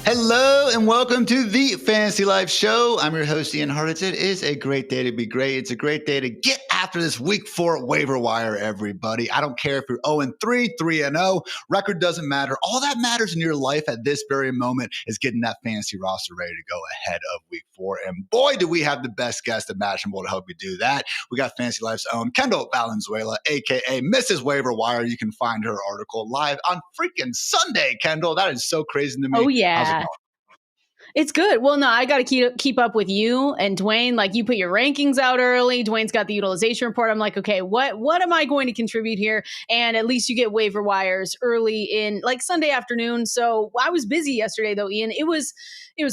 Hello and welcome to the Fantasy Life Show. I'm your host, Ian Hartitz. It is a great day to be great. It's a great day to get after this week 4 waiver wire, everybody. I don't care if you're 0-3, 3-0. Record doesn't matter. All that matters in your life at this very moment is getting that fantasy roster ready to go ahead of week 4. And boy, do we have the best guest imaginable to help you do that. We got Fantasy Life's own Kendall Valenzuela, a.k.a. Mrs. Waiver Wire. You can find her article live on freaking Sunday, Kendall. That is so crazy to me. Oh, yeah. How's it going? It's good. Well, no, I got to keep up with you and Dwayne. Like, you put your rankings out early. Dwayne's got the utilization report. I'm like, okay, what am I going to contribute here? And at least you get waiver wires early in like Sunday afternoon. So I was busy yesterday though, Ian. It was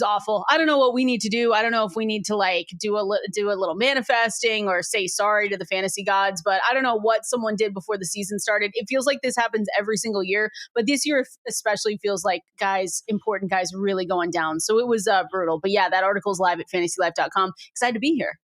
awful. I don't know what we need to do. I don't know if we need to like do a little manifesting or say sorry to the fantasy gods, but I don't know what someone did before the season started. It feels like this happens every single year, but this year especially feels like important guys really going down. So it was brutal. But yeah, that article is live at fantasylife.com. Excited to be here.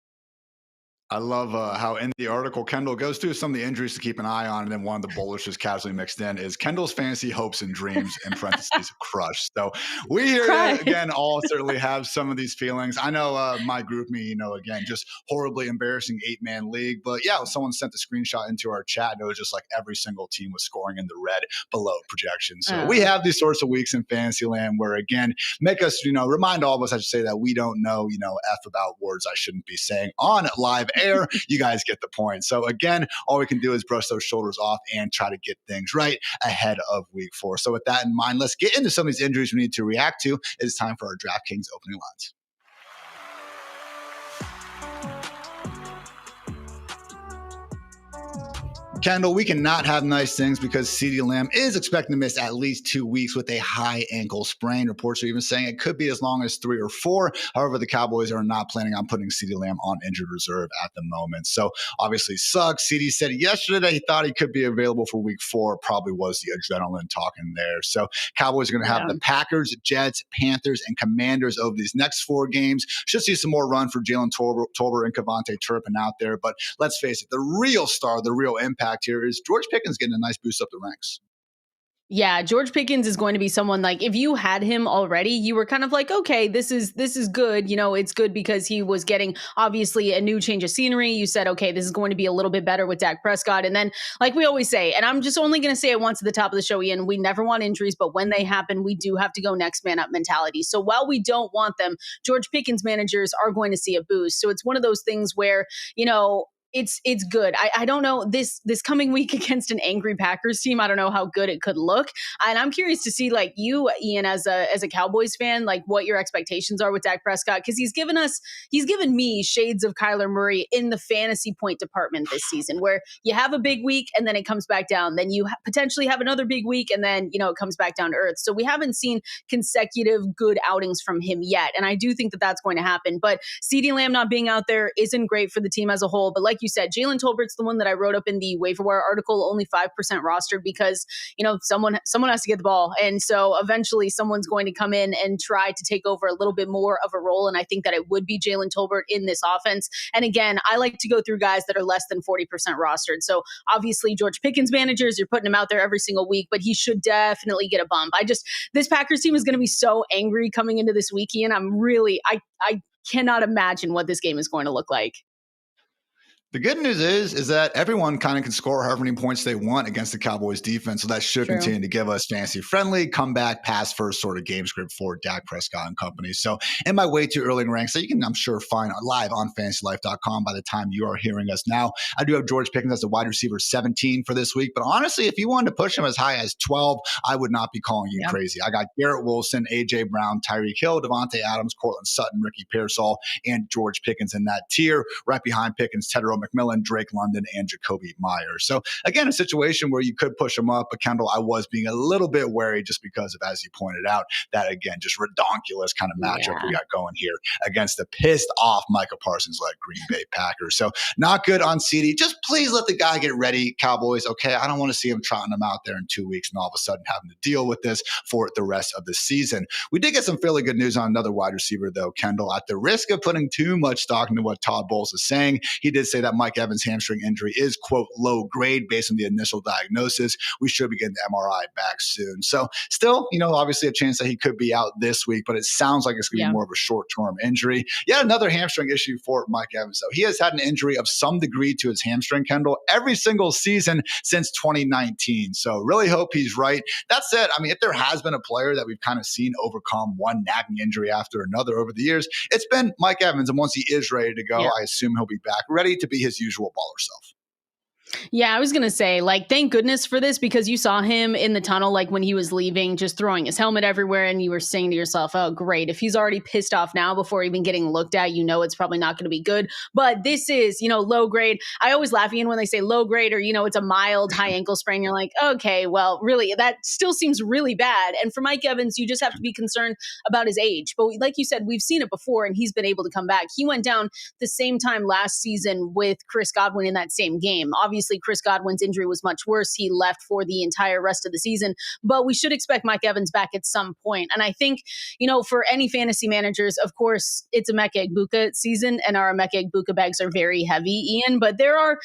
I love how in the article Kendall goes through some of the injuries to keep an eye on, and then one of the bullishes casually mixed in is Kendall's fantasy hopes and dreams in parentheses crushed. So we here again all certainly have some of these feelings. I know my group me, again, just horribly embarrassing 8-man league. But yeah, someone sent the screenshot into our chat, and it was just like every single team was scoring in the red below projections. So we have these sorts of weeks in fantasy land where again make us, remind all of us, I should say, that we don't know, F about words I shouldn't be saying on live air. You guys get the point. So again, all we can do is brush those shoulders off and try to get things right ahead of week 4. So with that in mind, let's get into some of these injuries we need to react to. It's time for our DraftKings opening lines. Kendall, we cannot have nice things because CeeDee Lamb is expected to miss at least 2 weeks with a high ankle sprain. Reports are even saying it could be as long as 3 or 4. However, the Cowboys are not planning on putting CeeDee Lamb on injured reserve at the moment. So obviously sucks. CeeDee said yesterday that he thought he could be available for week 4. Probably was the adrenaline talking there. So Cowboys are going to have the Packers, Jets, Panthers, and Commanders over these next 4 games. Should see some more run for Jalen Tolbert and Kevontae Turpin out there. But let's face it, the real star, the real impact here is George Pickens getting a nice boost up the ranks. Yeah, George Pickens is going to be someone like if you had him already, you were kind of like, okay, this is good. It's good because he was getting obviously a new change of scenery. You said, okay, this is going to be a little bit better with Dak Prescott. And then like we always say, and I'm just only going to say it once at the top of the show, Ian, we never want injuries, but when they happen, we do have to go next man up mentality. So while we don't want them, George Pickens managers are going to see a boost. So it's one of those things where, it's good. I don't know this coming week against an angry Packers team. I don't know how good it could look. And I'm curious to see like you, Ian, as a Cowboys fan, like what your expectations are with Dak Prescott. Cause he's given me shades of Kyler Murray in the fantasy point department this season, where you have a big week and then it comes back down. Then you potentially have another big week and then, it comes back down to earth. So we haven't seen consecutive good outings from him yet. And I do think that that's going to happen, but CeeDee Lamb not being out there isn't great for the team as a whole. But like you said, Jalen Tolbert's the one that I wrote up in the waiver wire article, only 5% rostered because, someone has to get the ball. And so eventually someone's going to come in and try to take over a little bit more of a role. And I think that it would be Jalen Tolbert in this offense. And again, I like to go through guys that are less than 40% rostered. So obviously George Pickens managers, you're putting him out there every single week, but he should definitely get a bump. This Packers team is going to be so angry coming into this week, Ian. I cannot imagine what this game is going to look like. The good news is that everyone kind of can score however many points they want against the Cowboys defense. So that should continue to give us fantasy friendly comeback pass first sort of game script for Dak Prescott and company. So in my way too early in ranks that you can, I'm sure, find live on fantasylife.com by the time you are hearing us now. I do have George Pickens as the wide receiver 17 for this week. But honestly, if you wanted to push him as high as 12, I would not be calling you crazy. I got Garrett Wilson, A.J. Brown, Tyreek Hill, Devontae Adams, Cortland Sutton, Ricky Pearsall, and George Pickens in that tier. Right behind Pickens, Tedero McMillan, Drake London, and Jacoby Myers. So again, a situation where you could push them up, but Kendall, I was being a little bit wary just because of, as you pointed out, that again, just redonkulous kind of matchup we got going here against the pissed off Micah Parsons-led Green Bay Packers. So not good on CeeDee. Just please let the guy get ready, Cowboys. Okay, I don't want to see him trotting him out there in 2 weeks and all of a sudden having to deal with this for the rest of the season. We did get some fairly good news on another wide receiver, though, Kendall. At the risk of putting too much stock into what Todd Bowles is saying, he did say that Mike Evans' hamstring injury is, quote, low grade based on the initial diagnosis. We should be getting the MRI back soon. So still, obviously a chance that he could be out this week, but it sounds like it's going to be more of a short-term injury. Yet another hamstring issue for Mike Evans, though. He has had an injury of some degree to his hamstring, Kendall, every single season since 2019. So really hope he's right. That said, I mean, if there has been a player that we've kind of seen overcome one nagging injury after another over the years, it's been Mike Evans. And once he is ready to go, I assume he'll be back ready to be his usual baller self. Yeah, I was going to say, thank goodness for this, because you saw him in the tunnel, when he was leaving, just throwing his helmet everywhere. And you were saying to yourself, oh, great. If he's already pissed off now before even getting looked at, it's probably not going to be good. But this is, low grade. I always laugh, Ian, when they say low grade or, it's a mild high ankle sprain. You're like, okay, well, really, that still seems really bad. And for Mike Evans, you just have to be concerned about his age. But like you said, we've seen it before and he's been able to come back. He went down the same time last season with Chris Godwin in that same game. Obviously, Chris Godwin's injury was much worse. He left for the entire rest of the season, but we should expect Mike Evans back at some point. And I think, for any fantasy managers, of course, it's a Emeka Egbuka season and our Emeka Egbuka bags are very heavy, Ian, but there are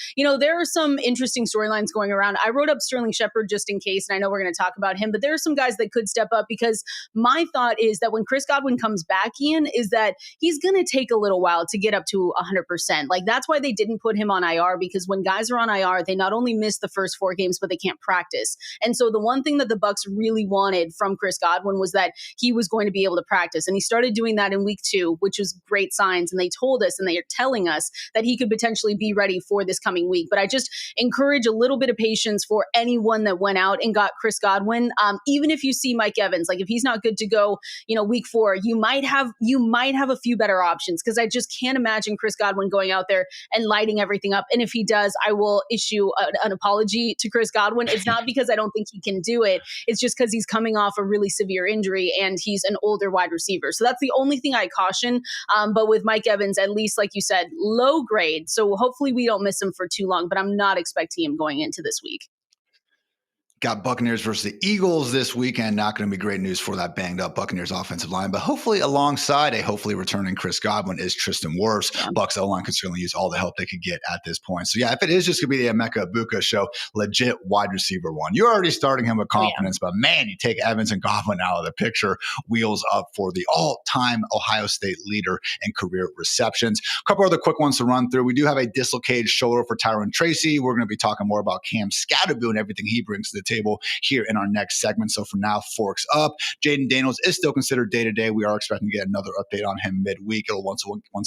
some interesting storylines going around. I wrote up Sterling Shepard just in case, and I know we're going to talk about him, but there are some guys that could step up, because my thought is that when Chris Godwin comes back, Ian, is that he's going to take a little while to get up to 100%. That's why they didn't put him on IR, because when guys are on IR, they not only miss the first 4 games, but they can't practice. And so the one thing that the Bucs really wanted from Chris Godwin was that he was going to be able to practice. And he started doing that in week 2, which was great signs. And they told us, and they are telling us, that he could potentially be ready for this coming week. But I just encourage a little bit of patience for anyone that went out and got Chris Godwin. Even if you see Mike Evans, if he's not good to go, week 4, you might have a few better options, because I just can't imagine Chris Godwin going out there and lighting everything up. And if he does, I will issue an apology to Chris Godwin. It's not because I don't think he can do it. It's just because he's coming off a really severe injury and he's an older wide receiver. So that's the only thing I caution. But with Mike Evans, at least, like you said, low grade. So hopefully we don't miss him for too long, but I'm not expecting him going into this week. Got Buccaneers versus the Eagles this weekend. Not going to be great news for that banged up Buccaneers offensive line, but hopefully alongside a hopefully returning Chris Godwin is Tristan Wirfs. Yeah. Bucs O-line could certainly use all the help they could get at this point. So yeah, if it is just going to be the Emeka Egbuka show, legit wide receiver one. You're already starting him with confidence, but man, you take Evans and Godwin out of the picture, wheels up for the all-time Ohio State leader in career receptions. A couple other quick ones to run through. We do have a dislocated shoulder for Tyron Tracy. We're going to be talking more about Cam Scatterboo and everything he brings to the table here in our next segment. So for now, forks up. Jaden Daniels is still considered day-to-day. We are expecting to get another update on him midweek. It'll once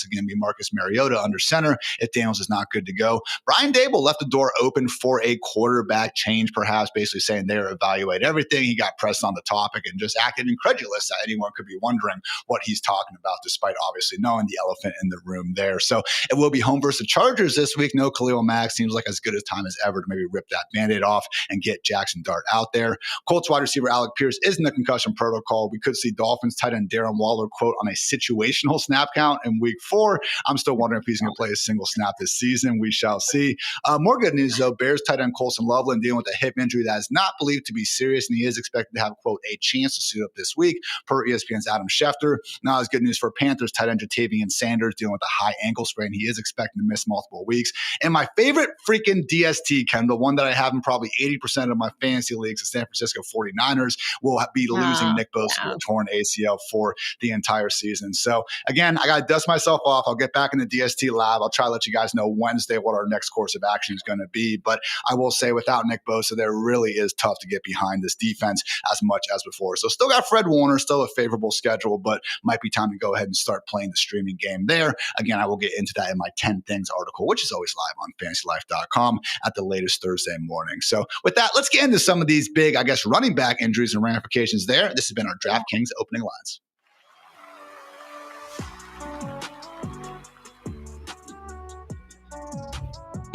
again be Marcus Mariota under center if Daniels is not good to go. Brian Dable left the door open for a quarterback change, perhaps basically saying they're evaluating everything. He got pressed on the topic and just acted incredulous that anyone could be wondering what he's talking about, despite obviously knowing the elephant in the room there. So it will be home versus the Chargers this week. No Khalil Mack. Seems like as good a time as ever to maybe rip that Band-Aid off and get Jackson Dart out there. Colts wide receiver Alec Pierce is in the concussion protocol. We could see Dolphins tight end Darren Waller, quote, on a situational snap count in week 4. I'm still wondering if he's going to play a single snap this season. We shall see. More good news, though. Bears tight end Colson Loveland dealing with a hip injury that is not believed to be serious, and he is expected to have, quote, a chance to suit up this week, per ESPN's Adam Schefter. Not as good news for Panthers tight end Jatavian Sanders dealing with a high ankle sprain. He is expecting to miss multiple weeks. And my favorite freaking DST, Kendall, one that I have in probably 80% of my fantasy leagues, the San Francisco 49ers, will be losing Nick Bosa to a torn ACL for the entire season. So again, I got to dust myself off. I'll get back in the DST lab. I'll try to let you guys know Wednesday what our next course of action is going to be. But I will say without Nick Bosa, there really is tough to get behind this defense as much as before. So still got Fred Warner, still a favorable schedule, but might be time to go ahead and start playing the streaming game there. Again, I will get into that in my 10 Things article, which is always live on fantasylife.com at the latest Thursday morning. So with that, let's get into some of these big, I guess, running back injuries and ramifications there. This has been our DraftKings opening lines.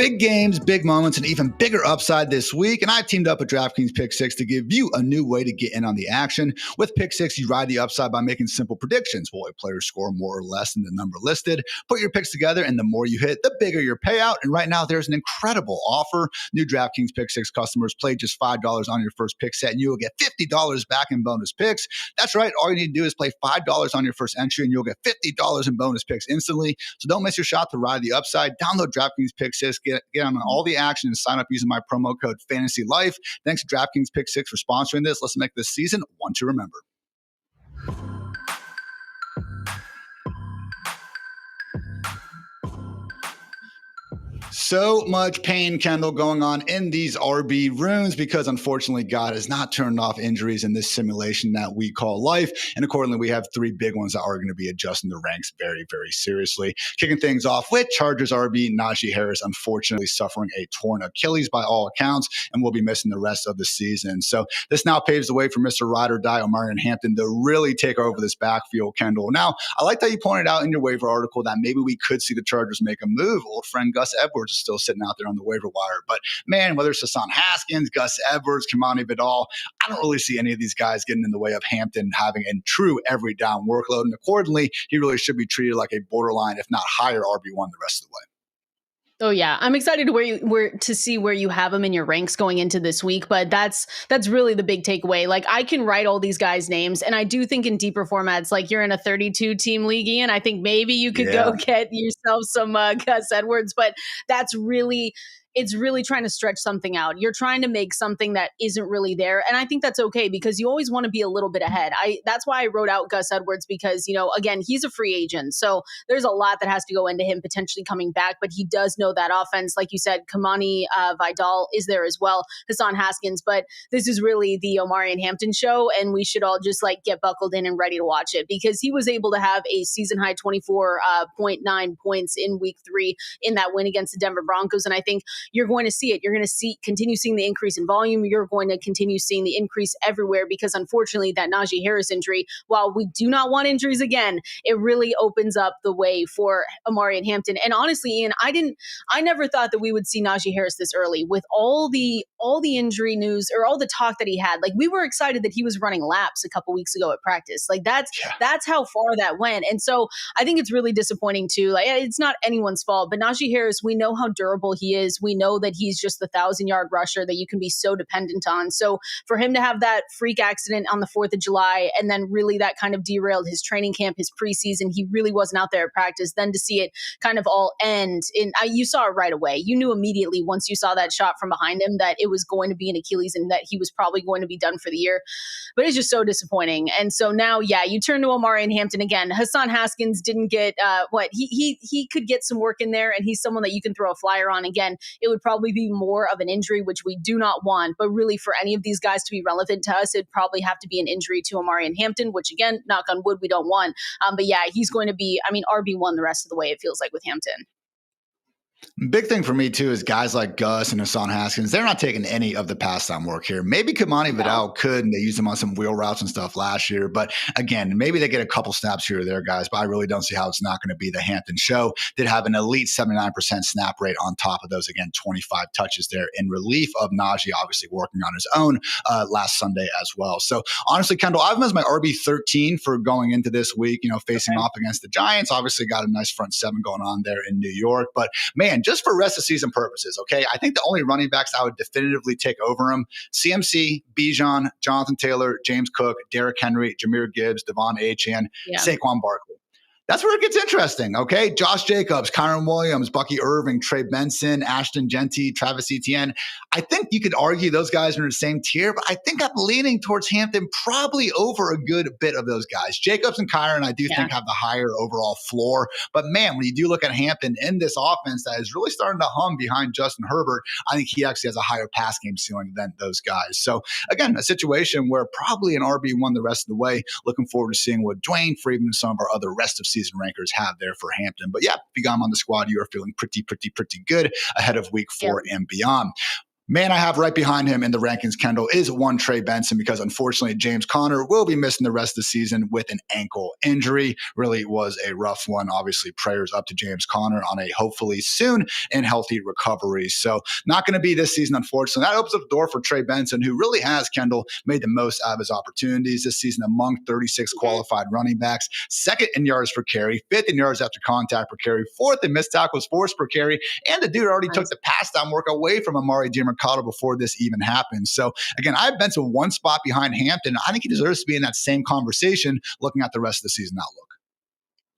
Big games, big moments, and even bigger upside this week. And I teamed up with DraftKings Pick Six to give you a new way to get in on the action. With Pick Six, you ride the upside by making simple predictions. Will a player score more or less than the number listed? Put your picks together, and the more you hit, the bigger your payout. And right now, there's an incredible offer. New DraftKings Pick Six customers play just $5 on your first pick set, and you will get $50 back in bonus picks. That's right. All you need to do is play $5 on your first entry, and you'll get $50 in bonus picks instantly. So don't miss your shot to ride the upside. Download DraftKings Pick Six, get on all the action, and sign up using my promo code FANTASYLIFE. Thanks to DraftKings Pick Six for sponsoring this. Let's make this season one to remember. So much pain, Kendall, going on in these RB rooms because unfortunately God has not turned off injuries in this simulation that we call life. And accordingly, we have three big ones that are going to be adjusting the ranks very, very seriously. Kicking things off with Chargers RB Najee Harris, unfortunately suffering a torn Achilles by all accounts, and will be missing the rest of the season. So this now paves the way for Mr. Ride or Die Omarion Hampton to really take over this backfield, Kendall. Now, I like that you pointed out in your waiver article that maybe we could see the Chargers make a move. Old friend Gus Edwards is still sitting out there on the waiver wire. But man, whether it's Hassan Haskins, Gus Edwards, Kimani Vidal, I don't really see any of these guys getting in the way of Hampton having a true every down workload. And accordingly, he really should be treated like a borderline, if not higher RB1 the rest of the way. Oh yeah, I'm excited to see where you have him in your ranks going into this week. But that's really the big takeaway. Like I can write all these guys' names, and I do think in deeper formats, like you're in a 32 team league, Ian. I think maybe you could go get yourself some Gus Edwards, but it's really trying to stretch something out. You're trying to make something that isn't really there. And I think that's okay because you always want to be a little bit ahead. That's why I wrote out Gus Edwards because, again, he's a free agent. So there's a lot that has to go into him potentially coming back, but he does know that offense. Like you said, Kimani Vidal is there as well, Hassan Haskins, but this is really the Omarion Hampton show. And we should all just get buckled in and ready to watch it because he was able to have a season high 24.9 points in week 3 in that win against the Denver Broncos. And I think you're going to see it. You're going to continue seeing the increase in volume. You're going to continue seeing the increase everywhere because unfortunately that Najee Harris injury, while we do not want injuries again, it really opens up the way for Omarion Hampton. And honestly, Ian, I never thought that we would see Najee Harris this early with all the injury news or all the talk that he had. Like we were excited that he was running laps a couple weeks ago at practice. Like that's how far that went. And so I think it's really disappointing too. Like it's not anyone's fault, but Najee Harris, we know how durable he is. We know that he's just the 1,000-yard rusher that you can be so dependent on. So for him to have that freak accident on the 4th of July and then really that kind of derailed his training camp, his preseason, he really wasn't out there at practice. Then to see it kind of all end, you saw it right away. You knew immediately once you saw that shot from behind him that it was going to be an Achilles and that he was probably going to be done for the year. But it's just so disappointing. And so now, you turn to Omarion Hampton again. Hassan Haskins didn't get he could get some work in there, and he's someone that you can throw a flyer on. Again, it would probably be more of an injury, which we do not want. But really, for any of these guys to be relevant to us, it'd probably have to be an injury to Omarion Hampton, which again, knock on wood, we don't want. But he's going to be, RB1 the rest of the way, it feels like, with Hampton. Big thing for me, too, is guys like Gus and Hassan Haskins, they're not taking any of the pass down work here. Maybe Kimani Vidal could, and they used him on some wheel routes and stuff last year. But again, maybe they get a couple snaps here or there, guys. But I really don't see how it's not going to be the Hampton show. Did have an elite 79% snap rate on top of those. Again, 25 touches there in relief of Najee, obviously working on his own last Sunday as well. So honestly, Kendall, I have him as my RB13 for going into this week, facing off against the Giants. Obviously got a nice front seven going on there in New York. But man, just for rest of season purposes, okay, I think the only running backs I would definitively take over him, CMC, Bijan, Jonathan Taylor, James Cook, Derrick Henry, Jahmyr Gibbs, Devon Achane, Saquon Barkley. That's where it gets interesting, okay? Josh Jacobs, Kyron Williams, Bucky Irving, Trey Benson, Ashton Genty, Travis Etienne. I think you could argue those guys are in the same tier, but I think I'm leaning towards Hampton probably over a good bit of those guys. Jacobs and Kyron, I do think have the higher overall floor. But man, when you do look at Hampton in this offense that is really starting to hum behind Justin Herbert, I think he actually has a higher pass game ceiling than those guys. So again, a situation where probably an RB1 the rest of the way. Looking forward to seeing what Dwayne Friedman and some of our other rest of season rankers have there for Hampton. But if you got him on the squad, you are feeling pretty good ahead of week 4 and beyond. Man, I have right behind him in the rankings, Kendall, is one Trey Benson, because unfortunately James Conner will be missing the rest of the season with an ankle injury. Really was a rough one. Obviously, prayers up to James Conner on a hopefully soon and healthy recovery. So not going to be this season, unfortunately. That opens up the door for Trey Benson, who really has, Kendall, made the most out of his opportunities this season among 36 qualified running backs, second in yards per carry, fifth in yards after contact per carry, fourth in missed tackles forced per carry, and the dude already took the pass down work away from Amari DiMercato before this even happened. So again, I've been to one spot behind Hampton. I think he deserves to be in that same conversation looking at the rest of the season outlook.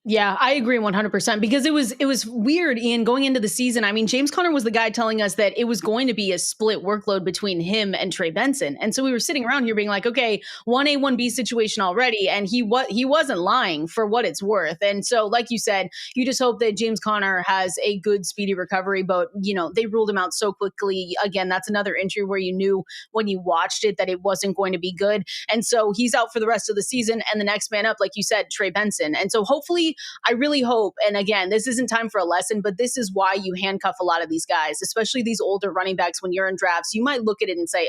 Yeah, I agree 100% because it was weird, Ian, going into the season. I mean, James Conner was the guy telling us that it was going to be a split workload between him and Trey Benson. And so we were sitting around here being like, okay, 1A, 1B situation already. And he wasn't lying for what it's worth. And so, like you said, you just hope that James Conner has a good, speedy recovery. But, they ruled him out so quickly. Again, that's another injury where you knew when you watched it that it wasn't going to be good. And so he's out for the rest of the season. And the next man up, like you said, Trey Benson. And so hopefully, I really hope, and again, this isn't time for a lesson, but this is why you handcuff a lot of these guys, especially these older running backs when you're in drafts. You might look at it and say,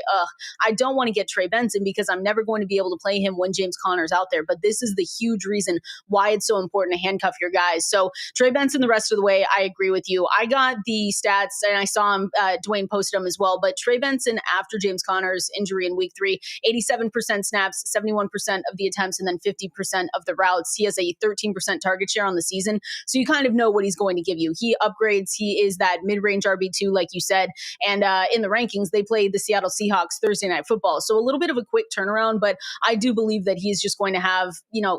I don't want to get Trey Benson because I'm never going to be able to play him when James Conner's out there. But this is the huge reason why it's so important to handcuff your guys. So Trey Benson the rest of the way, I agree with you. I got the stats and I saw him, Dwayne posted them as well, but Trey Benson after James Conner's injury in week 3, 87% snaps, 71% of the attempts, and then 50% of the routes. He has a 13% target share on the season. So you kind of know what he's going to give you. He upgrades. He is that mid-range RB2, like you said. And in the rankings, they played the Seattle Seahawks Thursday Night Football. So a little bit of a quick turnaround, but I do believe that he's just going to have,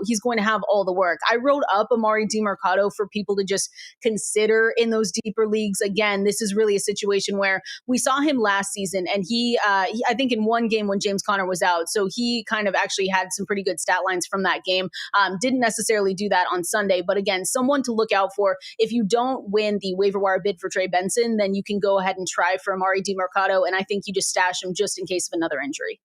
he's going to have all the work. I wrote up Amari DiMercato for people to just consider in those deeper leagues. Again, this is really a situation where we saw him last season and he I think in one game when James Conner was out. So he kind of actually had some pretty good stat lines from that game. Didn't necessarily do that on Sunday, but again, someone to look out for. If you don't win the waiver wire bid for Trey Benson, then you can go ahead and try for Amari DiMercato, and I think you just stash him just in case of another injury.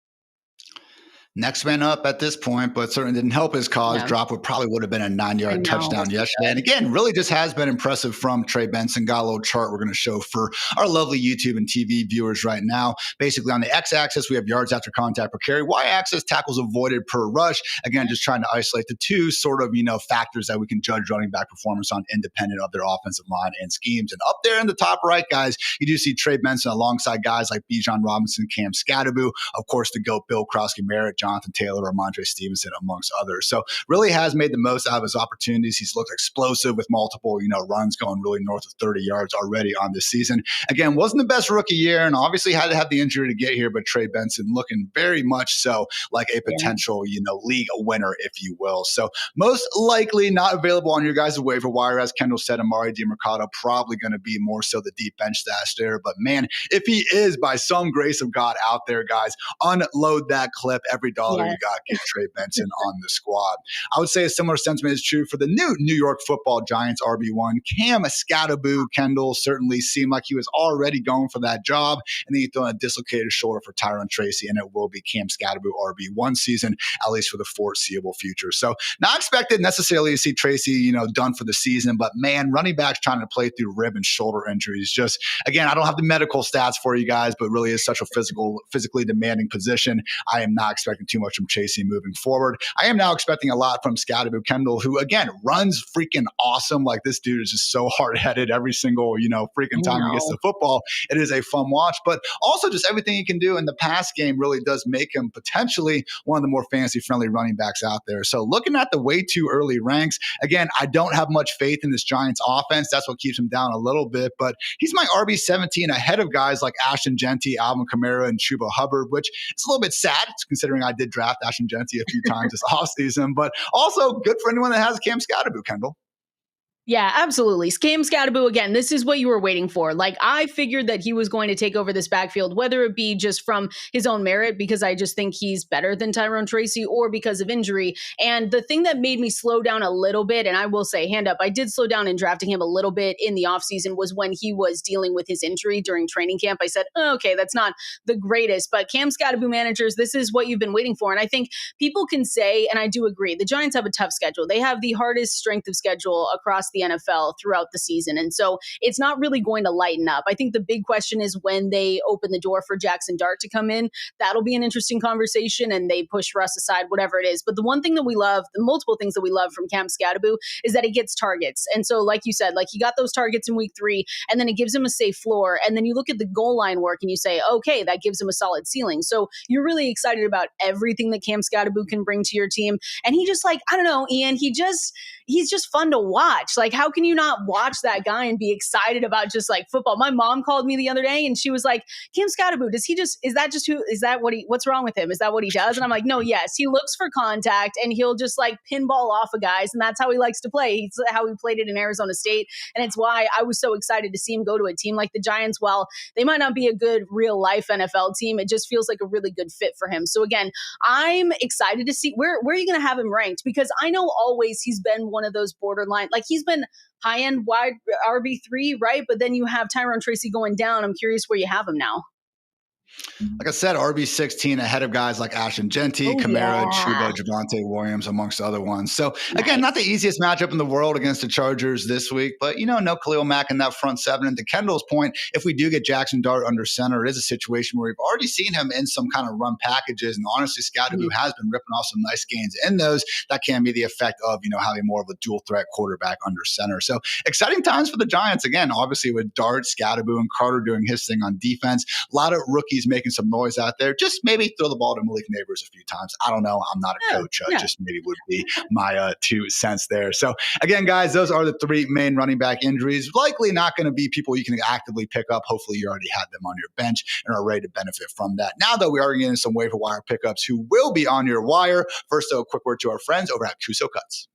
Next man up at this point, but certainly didn't help his cause. Yeah. Drop probably would have been a 9-yard touchdown yesterday. And again, really just has been impressive from Trey Benson. Got a little chart we're going to show for our lovely YouTube and TV viewers right now. Basically on the x-axis, we have yards after contact per carry. Y-axis, tackles avoided per rush. Again, just trying to isolate the two sort of, factors that we can judge running back performance on independent of their offensive line and schemes. And up there in the top right, guys, you do see Trey Benson alongside guys like Bijan Robinson, Cam Scatterbu, of course, the GOAT, Bill Krosky-Merritt, Jonathan Taylor, Ramondre Stevenson, amongst others. So really has made the most out of his opportunities. He's looked explosive with multiple, runs going really north of 30 yards already on this season. Again, wasn't the best rookie year and obviously had to have the injury to get here, but Trey Benson looking very much so like a potential, league winner, if you will. So most likely not available on your guys' waiver wire. As Kendall said, Amari DiMercato probably going to be more so the deep bench stash there. But man, if he is by some grace of God out there, guys, unload that clip. Every dollar you got, get Trey Benson on the squad. I would say a similar sentiment is true for the new New York Football Giants RB1. Cam Scatterbu, Kendall, certainly seemed like he was already going for that job. And then he threw a dislocated shoulder for Tyron Tracy, and it will be Cam Scatterbu RB1 season, at least for the foreseeable future. So not expected necessarily to see Tracy, done for the season, but man, running backs trying to play through rib and shoulder injuries. Just, again, I don't have the medical stats for you guys, but really is such a physically demanding position. I am not expecting too much from Tracy moving forward. I am now expecting a lot from Scatterbu Kendall, who again runs freaking awesome. Like this dude is just so hard-headed every single, freaking time he gets the football. It is a fun watch, but also just everything he can do in the pass game really does make him potentially one of the more fantasy-friendly running backs out there. So looking at the way too early ranks, again, I don't have much faith in this Giants offense. That's what keeps him down a little bit, but he's my RB17 ahead of guys like Ashton Genty, Alvin Kamara, and Chuba Hubbard, which is a little bit sad considering I did draft Ashton Genty a few times this offseason, but also good for anyone that has Cam Scatterbu, Kendall. Yeah, absolutely. Cam Scatterbu, again, this is what you were waiting for. Like, I figured that he was going to take over this backfield, whether it be just from his own merit, because I just think he's better than Tyron Tracy, or because of injury. And the thing that made me slow down a little bit, and I will say, hand up, I did slow down in drafting him a little bit in the offseason, was when he was dealing with his injury during training camp. I said, okay, that's not the greatest, but Cam Scatterbu managers, this is what you've been waiting for. And I think people can say, and I do agree, the Giants have a tough schedule. They have the hardest strength of schedule across the NFL throughout the season. And so it's not really going to lighten up. I think the big question is when they open the door for Jackson Dart to come in. That'll be an interesting conversation, and they push Russ aside, whatever it is. But the one thing that we love, the multiple things that we love from Cam Scadaboo is that he gets targets. And so, like you said, like he got those targets in week 3, and then it gives him a safe floor. And then you look at the goal line work and you say, okay, that gives him a solid ceiling. So you're really excited about everything that Cam Scadaboo can bring to your team. And he just, like, I don't know, Ian, he's just fun to watch. Like, how can you not watch that guy and be excited about just like football? My mom called me the other day and she was like, Cam Scadaboo, what's wrong with him? Is that what he does? And I'm like, no, yes, he looks for contact and he'll just like pinball off of guys. And that's how he likes to play. He's how he played it in Arizona State. And it's why I was so excited to see him go to a team like the Giants. While they might not be a good real life NFL team, it just feels like a really good fit for him. So again, I'm excited to see where are you going to have him ranked? Because I know always he's been one of those borderline, like he's been high-end wide RB3, right? But then you have Tyrone Tracy going down. I'm curious where you have him now. Like I said, RB16 ahead of guys like Ashton Genty, Kamara, Chuba, Javonte Williams, amongst other ones. So again, not the easiest matchup in the world against the Chargers this week, but no Khalil Mack in that front seven. And to Kendall's point, if we do get Jackson Dart under center, it is a situation where we've already seen him in some kind of run packages. And honestly, Scadaboo has been ripping off some nice gains in those. That can be the effect of, having more of a dual threat quarterback under center. So exciting times for the Giants. Again, obviously with Dart, Scadaboo, and Carter doing his thing on defense. A lot of rookies making some noise out there. Just maybe throw the ball to Malik Neighbors a few times. I don't know. I'm not a coach. Just maybe would be my 2 cents there. So again, guys, those are the 3 main running back injuries. Likely not going to be people you can actively pick up. Hopefully you already had them on your bench and are ready to benefit from that. Now that we are getting some waiver wire pickups who will be on your wire. First, though, a quick word to our friends over at Cuso Cuts.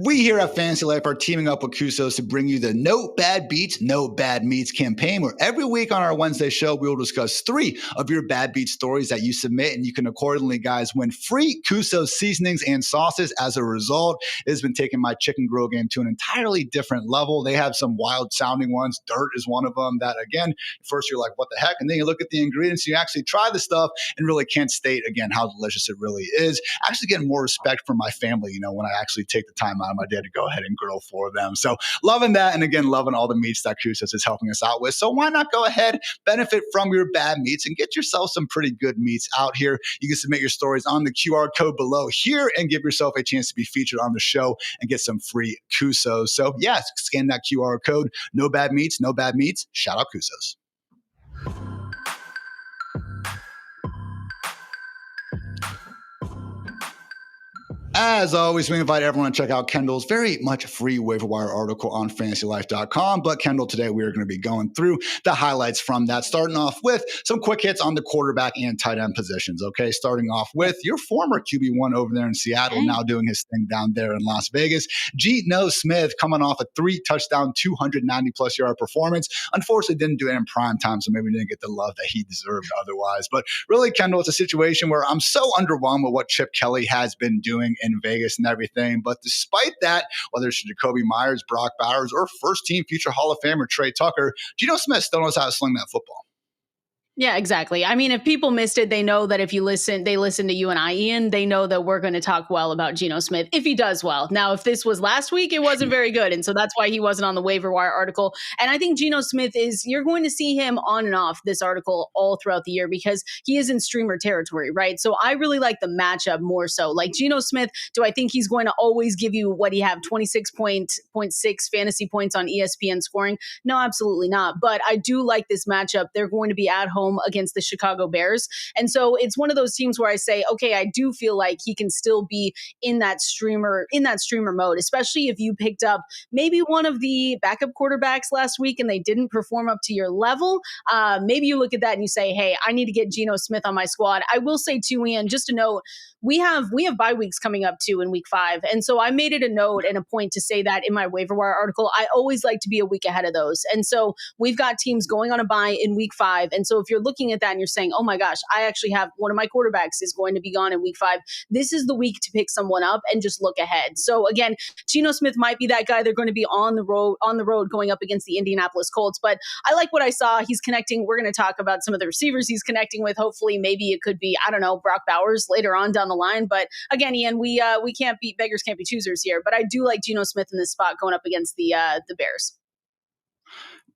We here at Fantasy Life are teaming up with Cusos to bring you the No Bad Beats, No Bad Meats campaign, where every week on our Wednesday show, we will discuss 3 of your bad beat stories that you submit, and you can accordingly, guys, win free Cusos seasonings and sauces. As a result, it has been taking my chicken grill game to an entirely different level. They have some wild sounding ones. Dirt is one of them that, again, first you're like, what the heck? And then you look at the ingredients, you actually try the stuff and really can't state, again, how delicious it really is. Actually getting more respect from my family, when I actually take the time out of my day to go ahead and grill for them. So loving that. And again, loving all the meats that Cusos is helping us out with. So why not go ahead, benefit from your bad meats and get yourself some pretty good meats out here. You can submit your stories on the QR code below here and give yourself a chance to be featured on the show and get some free Cusos. So yeah, scan that QR code. No bad meats, no bad meats. Shout out Cusos. As always, we invite everyone to check out Kendall's very much free waiver wire article on fantasylife.com. But Kendall, today we are going to be going through the highlights from that, starting off with some quick hits on the quarterback and tight end positions. Okay, starting off with your former QB1 over there in Seattle, now doing his thing down there in Las Vegas. Geno Smith coming off a 3-touchdown, 290-plus yard performance. Unfortunately, didn't do it in prime time, so maybe didn't get the love that he deserved otherwise. But really, Kendall, it's a situation where I'm so underwhelmed with what Chip Kelly has been doing in Vegas and everything. But despite that, whether it's Jacoby Myers, Brock Bowers, or first-team future Hall of Famer Trey Tucker, Geno Smith still knows how to sling that football. Yeah, exactly. I mean, if people missed it, they know that if they listen to you and I, Ian, they know that we're going to talk well about Geno Smith if he does well. Now, if this was last week, it wasn't very good. And so that's why he wasn't on the waiver wire article. And I think Geno Smith you're going to see him on and off this article all throughout the year because he is in streamer territory, right? So I really like the matchup more so. Like Geno Smith, do I think he's going to always give you what he have, 26.6 fantasy points on ESPN scoring? No, absolutely not. But I do like this matchup. They're going to be at home against the Chicago Bears. And so it's one of those teams where I say, okay, I do feel like he can still be in that streamer mode, especially if you picked up maybe one of the backup quarterbacks last week and they didn't perform up to your level. Maybe you look at that and you say, hey, I need to get Geno Smith on my squad. I will say too, Ian, just to note, we have bye weeks coming up too in week 5. And so I made it a note and a point to say that in my waiver wire article. I always like to be a week ahead of those. And so we've got teams going on a bye in week 5. And so if you're looking at that and you're saying, oh my gosh, I actually have one of my quarterbacks is going to be gone in week 5. This is the week to pick someone up and just look ahead. So again, Geno Smith might be that guy. They're going to be on the road going up against the Indianapolis Colts. But I like what I saw. He's connecting. We're going to talk about some of the receivers he's connecting with. Hopefully, maybe it could be, I don't know, Brock Bowers later on down the line. But again, Ian, we can't be beggars can't be choosers here. But I do like Geno Smith in this spot going up against the Bears.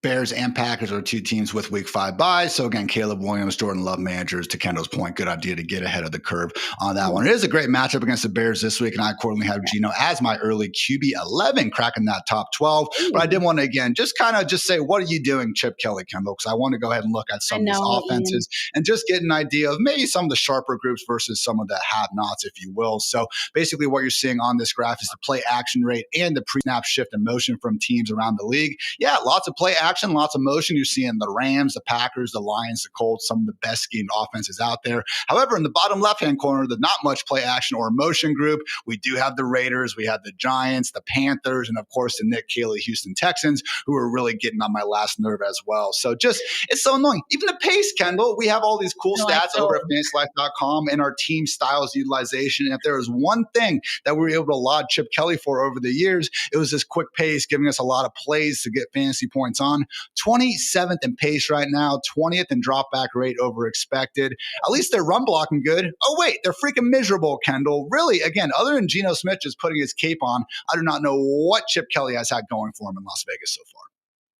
Bears and Packers are 2 teams with week 5 buys. So again, Caleb Williams, Jordan Love managers, to Kendall's point, good idea to get ahead of the curve on that one. It is a great matchup against the Bears this week, and I accordingly have Geno as my early QB 11, cracking that top 12. But I did want to, again, just say, what are you doing, Chip Kelly, Kendall? Because I want to go ahead and look at some of these offenses and just get an idea of maybe some of the sharper groups versus some of the have-nots, if you will. So basically what you're seeing on this graph is the play action rate and the pre-snap shift and motion from teams around the league. Yeah, lots of play action, lots of motion. You're seeing the Rams, the Packers, the Lions, the Colts, some of the best schemed offenses out there. However, in the bottom left-hand corner, the not much play action or motion group, we do have the Raiders, we have the Giants, the Panthers, and of course the Nick Caley Houston Texans, who are really getting on my last nerve as well. So just, it's so annoying. Even the pace, Kendall, we have all these cool stats over at fantasylife.com and our team styles utilization. And if there was one thing that we were able to laud Chip Kelly for over the years, it was this quick pace, giving us a lot of plays to get fantasy points on. 27th in pace right now, 20th in drop back rate over expected. At least they're run blocking good. Oh, wait, they're freaking miserable, Kendall. Really, again, other than Geno Smith just putting his cape on, I do not know what Chip Kelly has had going for him in Las Vegas so far.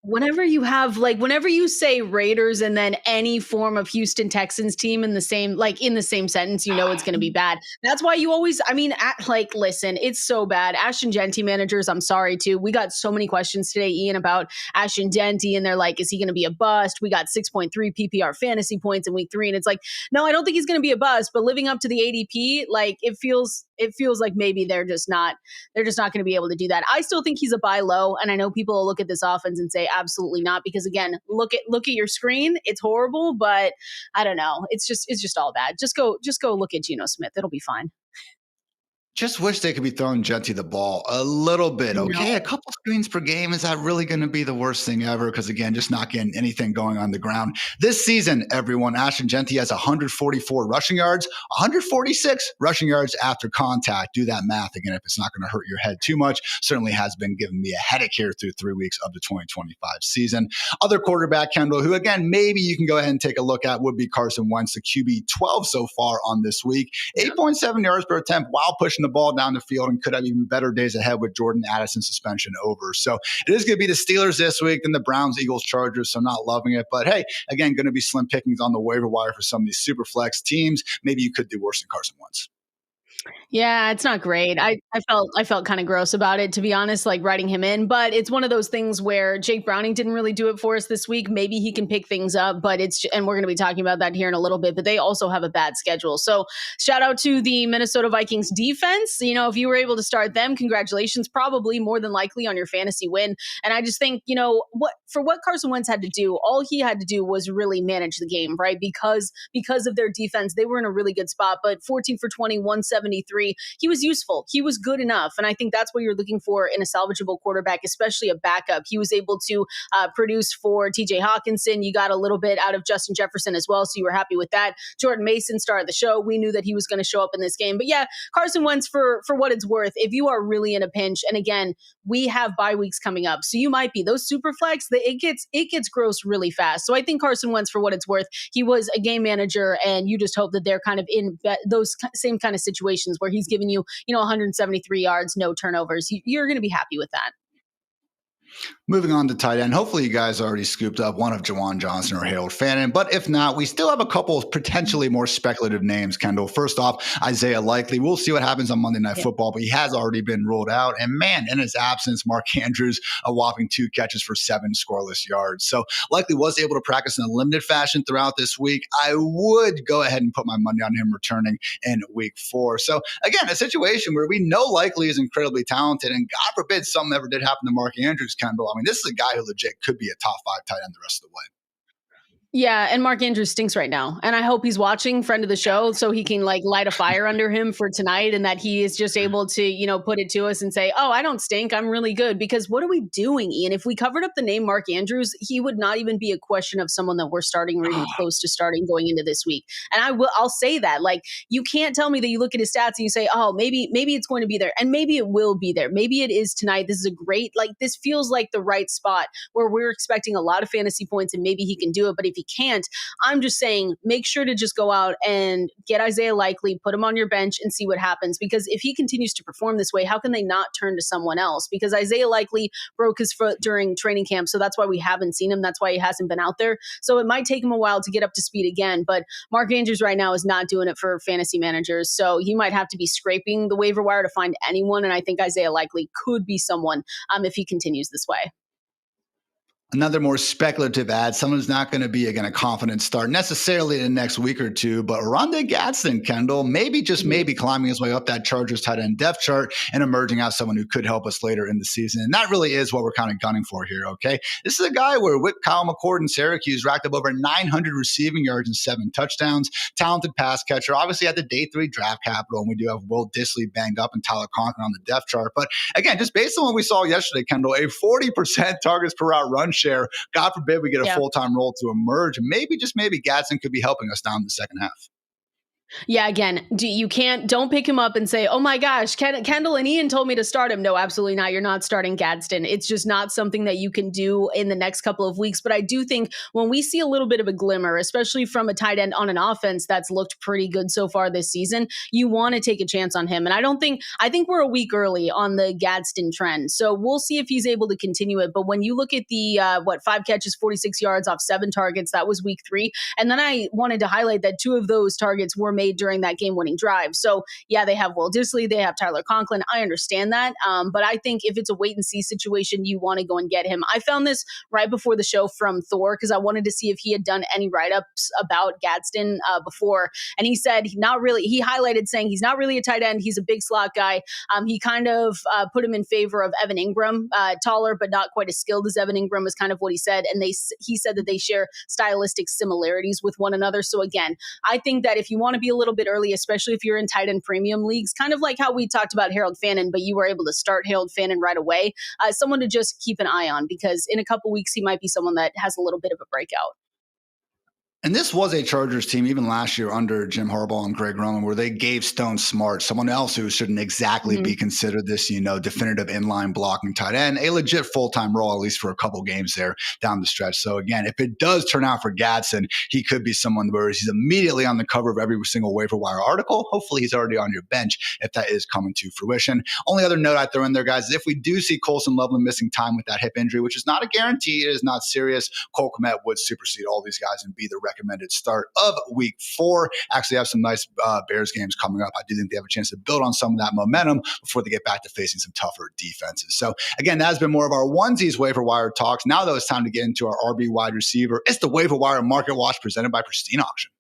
Whenever you say Raiders and then any form of Houston Texans team in the same sentence, you know it's going to be bad. That's why you always, listen, it's so bad. Ashton Genty managers, I'm sorry too. We got so many questions today, Ian, about Ashton Genty, and they're like, is he going to be a bust? We got 6.3 PPR fantasy points in week 3, and it's like, no, I don't think he's going to be a bust. But living up to the ADP, like it feels like maybe they're just not going to be able to do that. I still think he's a buy low, and I know people will look at this offense and say absolutely not, because again, look at your screen. It's horrible, but I don't know. It's just all bad. Just go look at Geno Smith. It'll be fine. Just wish they could be throwing Genty the ball a little bit. Okay, no. A couple screens per game. Is that really going to be the worst thing ever? Because again, just not getting anything going on the ground. This season, everyone, Ashton Genty has 144 rushing yards, 146 rushing yards after contact. Do that math again if it's not going to hurt your head too much. Certainly has been giving me a headache here through 3 weeks of the 2025 season. Other quarterback, Kendall, who again, maybe you can go ahead and take a look at, would be Carson Wentz, the QB 12 so far on this week. 8.7 yards per attempt while pushing the ball down the field, and could have even better days ahead with Jordan Addison suspension over. So it is going to be the Steelers this week, then the Browns, Eagles, Chargers. So not loving it, but hey, again, going to be slim pickings on the waiver wire for some of these super flex teams. Maybe you could do worse than Carson Wentz. Yeah, it's not great. I felt kind of gross about it, to be honest, like writing him in, but it's one of those things where Jake Browning didn't really do it for us this week. Maybe he can pick things up, but and we're going to be talking about that here in a little bit, but they also have a bad schedule. So shout out to the Minnesota Vikings defense. You know, if you were able to start them, congratulations, probably more than likely on your fantasy win. And I just think, you know, what Carson Wentz had to do, all he had to do was really manage the game, right? Because of their defense, they were in a really good spot, but 14 for 20, 173. He was useful. He was good enough. And I think that's what you're looking for in a salvageable quarterback, especially a backup. He was able to produce for TJ Hawkinson. You got a little bit out of Justin Jefferson as well, so you were happy with that. Jordan Mason started the show. We knew that he was going to show up in this game. But yeah, Carson Wentz, for what it's worth, if you are really in a pinch, and again, we have bye weeks coming up, so you might be those super flex, it gets gross really fast. So I think Carson Wentz, for what it's worth, he was a game manager, and you just hope that they're kind of in those same kind of situations where he's giving you 173 yards, no turnovers. You're going to be happy with that. Moving on to tight end. Hopefully you guys already scooped up one of Jawan Johnson or Harold Fannin, but if not, we still have a couple of potentially more speculative names, Kendall. First off, Isaiah Likely. We'll see what happens on Monday Night Football, but he has already been ruled out. And man, in his absence, Mark Andrews, a whopping 2 catches for 7 scoreless yards. So Likely was able to practice in a limited fashion throughout this week. I would go ahead and put my money on him returning in week 4. So again, a situation where we know Likely is incredibly talented, and God forbid something ever did happen to Mark Andrews, Kendall. I mean, this is a guy who legit could be a top 5 tight end the rest of the way. Yeah, and Mark Andrews stinks right now. And I hope he's watching, friend of the show, so he can like light a fire under him for tonight and that he is just able to, put it to us and say, "Oh, I don't stink. I'm really good." Because what are we doing, Ian? If we covered up the name Mark Andrews, he would not even be a question of someone that we're starting or even close to starting going into this week. And I'll say that. Like, you can't tell me that you look at his stats and you say, "Oh, maybe it's going to be there." And maybe it will be there. Maybe it is tonight. This is a great, this feels like the right spot where we're expecting a lot of fantasy points and maybe he can do it. But if he can't, I'm just saying, make sure to just go out and get Isaiah Likely, put him on your bench and see what happens. Because if he continues to perform this way, how can they not turn to someone else? Because Isaiah Likely broke his foot during training camp. So that's why we haven't seen him. That's why he hasn't been out there. So it might take him a while to get up to speed again. But Mark Andrews right now is not doing it for fantasy managers. So he might have to be scraping the waiver wire to find anyone. And I think Isaiah Likely could be someone if he continues this way. Another more speculative ad. Someone's not going to be, again, a confident start necessarily in the next week or two, but Rondé Gadsden, Kendall, maybe, just maybe climbing his way up that Chargers tight end depth chart and emerging out someone who could help us later in the season. And that really is what we're kind of gunning for here, okay? This is a guy where with Kyle McCord in Syracuse racked up over 900 receiving yards and 7 touchdowns. Talented pass catcher. Obviously at the day 3 draft capital, and we do have Will Dissly banged up and Tyler Conklin on the depth chart. But again, just based on what we saw yesterday, Kendall, a 40% targets per route run share. God forbid we get a full-time role to emerge. Maybe, just maybe, Gadsden could be helping us down in the second half. Yeah, again, don't pick him up and say, "Oh my gosh, Kendall and Ian told me to start him." No, absolutely not. You're not starting Gadsden. It's just not something that you can do in the next couple of weeks. But I do think when we see a little bit of a glimmer, especially from a tight end on an offense that's looked pretty good so far this season, you want to take a chance on him. And I think we're a week early on the Gadsden trend. So we'll see if he's able to continue it. But when you look at the, 5 catches, 46 yards off 7 targets, that was week 3. And then I wanted to highlight that 2 of those targets were made during that game-winning drive. So yeah, they have Will Dissly, they have Tyler Conklin. I understand that. But I think if it's a wait-and-see situation, you want to go and get him. I found this right before the show from Thor because I wanted to see if he had done any write-ups about Gadsden before. And he said not really. He highlighted saying he's not really a tight end. He's a big slot guy. He kind of put him in favor of Evan Ingram, taller but not quite as skilled as Evan Ingram is kind of what he said. And he said that they share stylistic similarities with one another. So again, I think that if you want to be a little bit early, especially if you're in tight end premium leagues, kind of like how we talked about Harold Fannin, but you were able to start Harold Fannin right away, someone to just keep an eye on because in a couple weeks, he might be someone that has a little bit of a breakout. And this was a Chargers team even last year under Jim Harbaugh and Greg Roman where they gave Stone Smart, someone else who shouldn't exactly be considered this, definitive inline blocking tight end, a legit full-time role, at least for a couple games there down the stretch. So again, if it does turn out for Gadsden, he could be someone where he's immediately on the cover of every single waiver wire article. Hopefully he's already on your bench if that is coming to fruition. Only other note I throw in there, guys, is if we do see Colson Loveland missing time with that hip injury, which is not a guarantee, it is not serious, Cole Kmet would supersede all these guys and be the recommended start of week 4. Actually have some nice Bears games coming up. I do think they have a chance to build on some of that momentum before they get back to facing some tougher defenses. So again, that has been more of our onesies waiver wire talks. Now though, it's time to get into our RB wide receiver. It's the waiver wire market watch presented by Pristine Auction.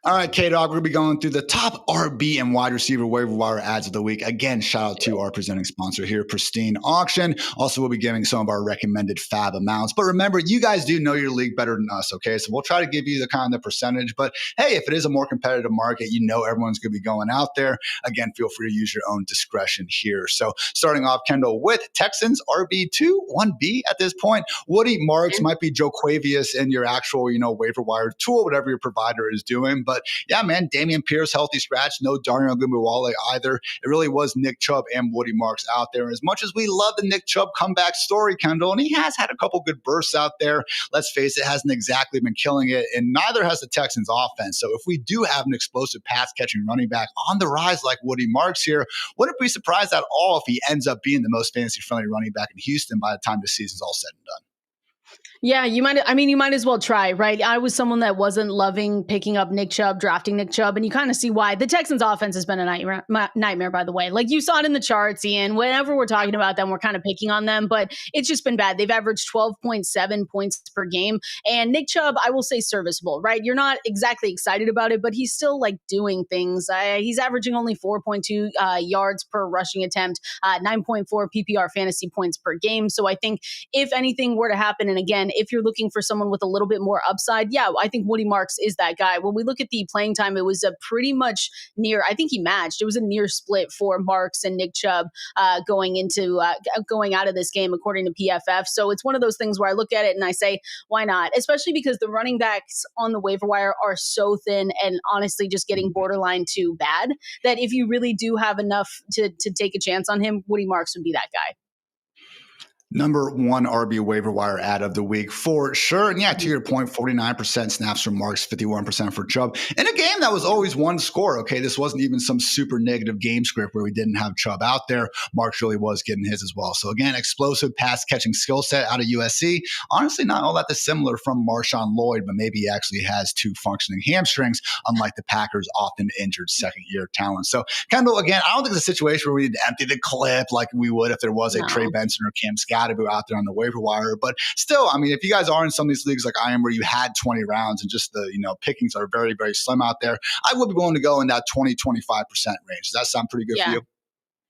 All right, K-Dog, we're going to be going through the top RB and wide receiver waiver wire ads of the week. Again, shout out to our presenting sponsor here, Pristine Auction. Also, we'll be giving some of our recommended fab amounts. But remember, you guys do know your league better than us, okay? So we'll try to give you the kind of percentage. But hey, if it is a more competitive market, everyone's going to be going out there. Again, feel free to use your own discretion here. So starting off, Kendall, with Texans, RB2, 1B at this point. Woody Marks might be Joe Quavius in your actual, waiver wire tool, whatever your provider is doing. But yeah, man, Dameon Pierce, healthy scratch. No Darnell Ogunbowale either. It really was Nick Chubb and Woody Marks out there. And as much as we love the Nick Chubb comeback story, Kendall, and he has had a couple good bursts out there, let's face it, hasn't exactly been killing it. And neither has the Texans offense. So if we do have an explosive pass-catching running back on the rise like Woody Marks here, wouldn't be surprised at all if he ends up being the most fantasy-friendly running back in Houston by the time the season's all said and done. Yeah, you might as well try, right? I was someone that wasn't loving picking up Nick Chubb, drafting Nick Chubb, and you kind of see why. The Texans offense has been a nightmare, by the way. Like you saw it in the charts, Ian. Whenever we're talking about them, we're kind of picking on them, but it's just been bad. They've averaged 12.7 points per game. And Nick Chubb, I will say serviceable, right? You're not exactly excited about it, but he's still like doing things. He's averaging only 4.2 yards per rushing attempt, 9.4 PPR fantasy points per game. So I think if anything were to happen, and again, if you're looking for someone with a little bit more upside, yeah, I think Woody Marks is that guy. When we look at the playing time, it was a pretty much near, I think he matched. It was a near split for Marks and Nick Chubb going out of this game, according to PFF. So it's one of those things where I look at it and I say, why not? Especially because the running backs on the waiver wire are so thin and honestly just getting borderline too bad that if you really do have enough to take a chance on him, Woody Marks would be that guy. Number one RB waiver wire ad of the week for sure. And yeah, to your point, 49% snaps for Marks, 51% for Chubb. In a game that was always one score, okay? This wasn't even some super negative game script where we didn't have Chubb out there. Marks really was getting his as well. So again, explosive pass catching skill set out of USC. Honestly, not all that dissimilar from Marshawn Lloyd, but maybe he actually has two functioning hamstrings, unlike the Packers' often injured second-year talent. So Kendall, again, I don't think it's a situation where we need to empty the clip like we would if there was a Trey Benson or Cam Scott out there on the waiver wire. But still, I mean, if you guys are in some of these leagues like I am where you had 20 rounds and just the pickings are very, very slim out there, I would be willing to go in that 20-25% range. Does that sound pretty good for you?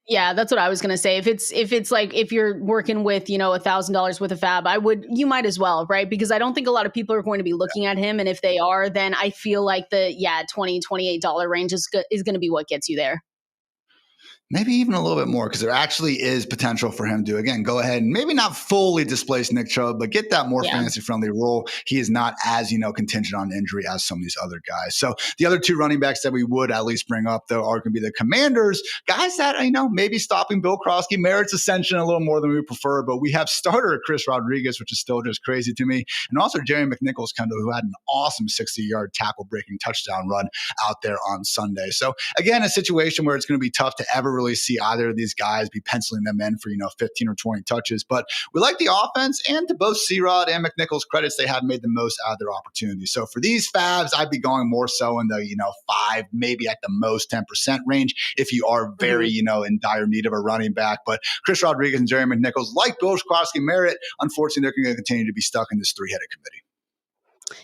Yeah, that's what I was going to say. If it's like, if you're working with, $1,000 worth of fab, you might as well, right? Because I don't think a lot of people are going to be looking at him. And if they are, then I feel like the $20-$28 range is going to be what gets you there. Maybe even a little bit more, because there actually is potential for him to, again, go ahead and maybe not fully displace Nick Chubb, but get that more fantasy-friendly role. He is not as, contingent on injury as some of these other guys. So the other two running backs that we would at least bring up, though, are going to be the Commanders, guys that, maybe stopping Bill Krosky merits ascension a little more than we prefer, but we have starter Chris Rodriguez, which is still just crazy to me, and also Jerry McNichols, Kendall, who had an awesome 60-yard tackle-breaking touchdown run out there on Sunday. So, again, a situation where it's going to be tough to ever really see either of these guys be penciling them in for 15 or 20 touches, but we like the offense, and to both C-Rod and McNichols' credits, they have made the most out of their opportunities. So for these fabs, I'd be going more so in the 5, maybe at the most 10% range if you are very in dire need of a running back. But Chris Rodriguez and Jerry McNichols, like Bill Krosky, merit. Unfortunately, they're going to continue to be stuck in this three-headed committee.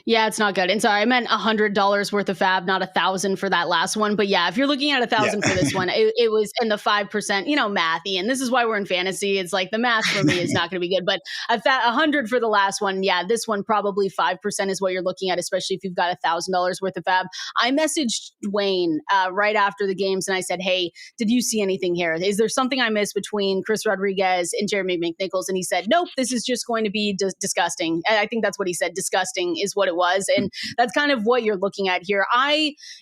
Yeah, it's not good. And sorry, I meant $100 worth of fab, not 1,000 for that last one. But yeah, if you're looking at 1,000 for this one, it was in the 5%, math, Ian. This is why we're in fantasy. It's like the math for me is not going to be good. But 100 for the last one, yeah, this one probably 5% is what you're looking at, especially if you've got $1,000 worth of fab. I messaged Dwayne right after the games and I said, hey, did you see anything here? Is there something I missed between Chris Rodriguez and Jeremy McNichols? And he said, nope, this is just going to be disgusting. I think that's what he said. Disgusting is what it was. And that's kind of what you're looking at here.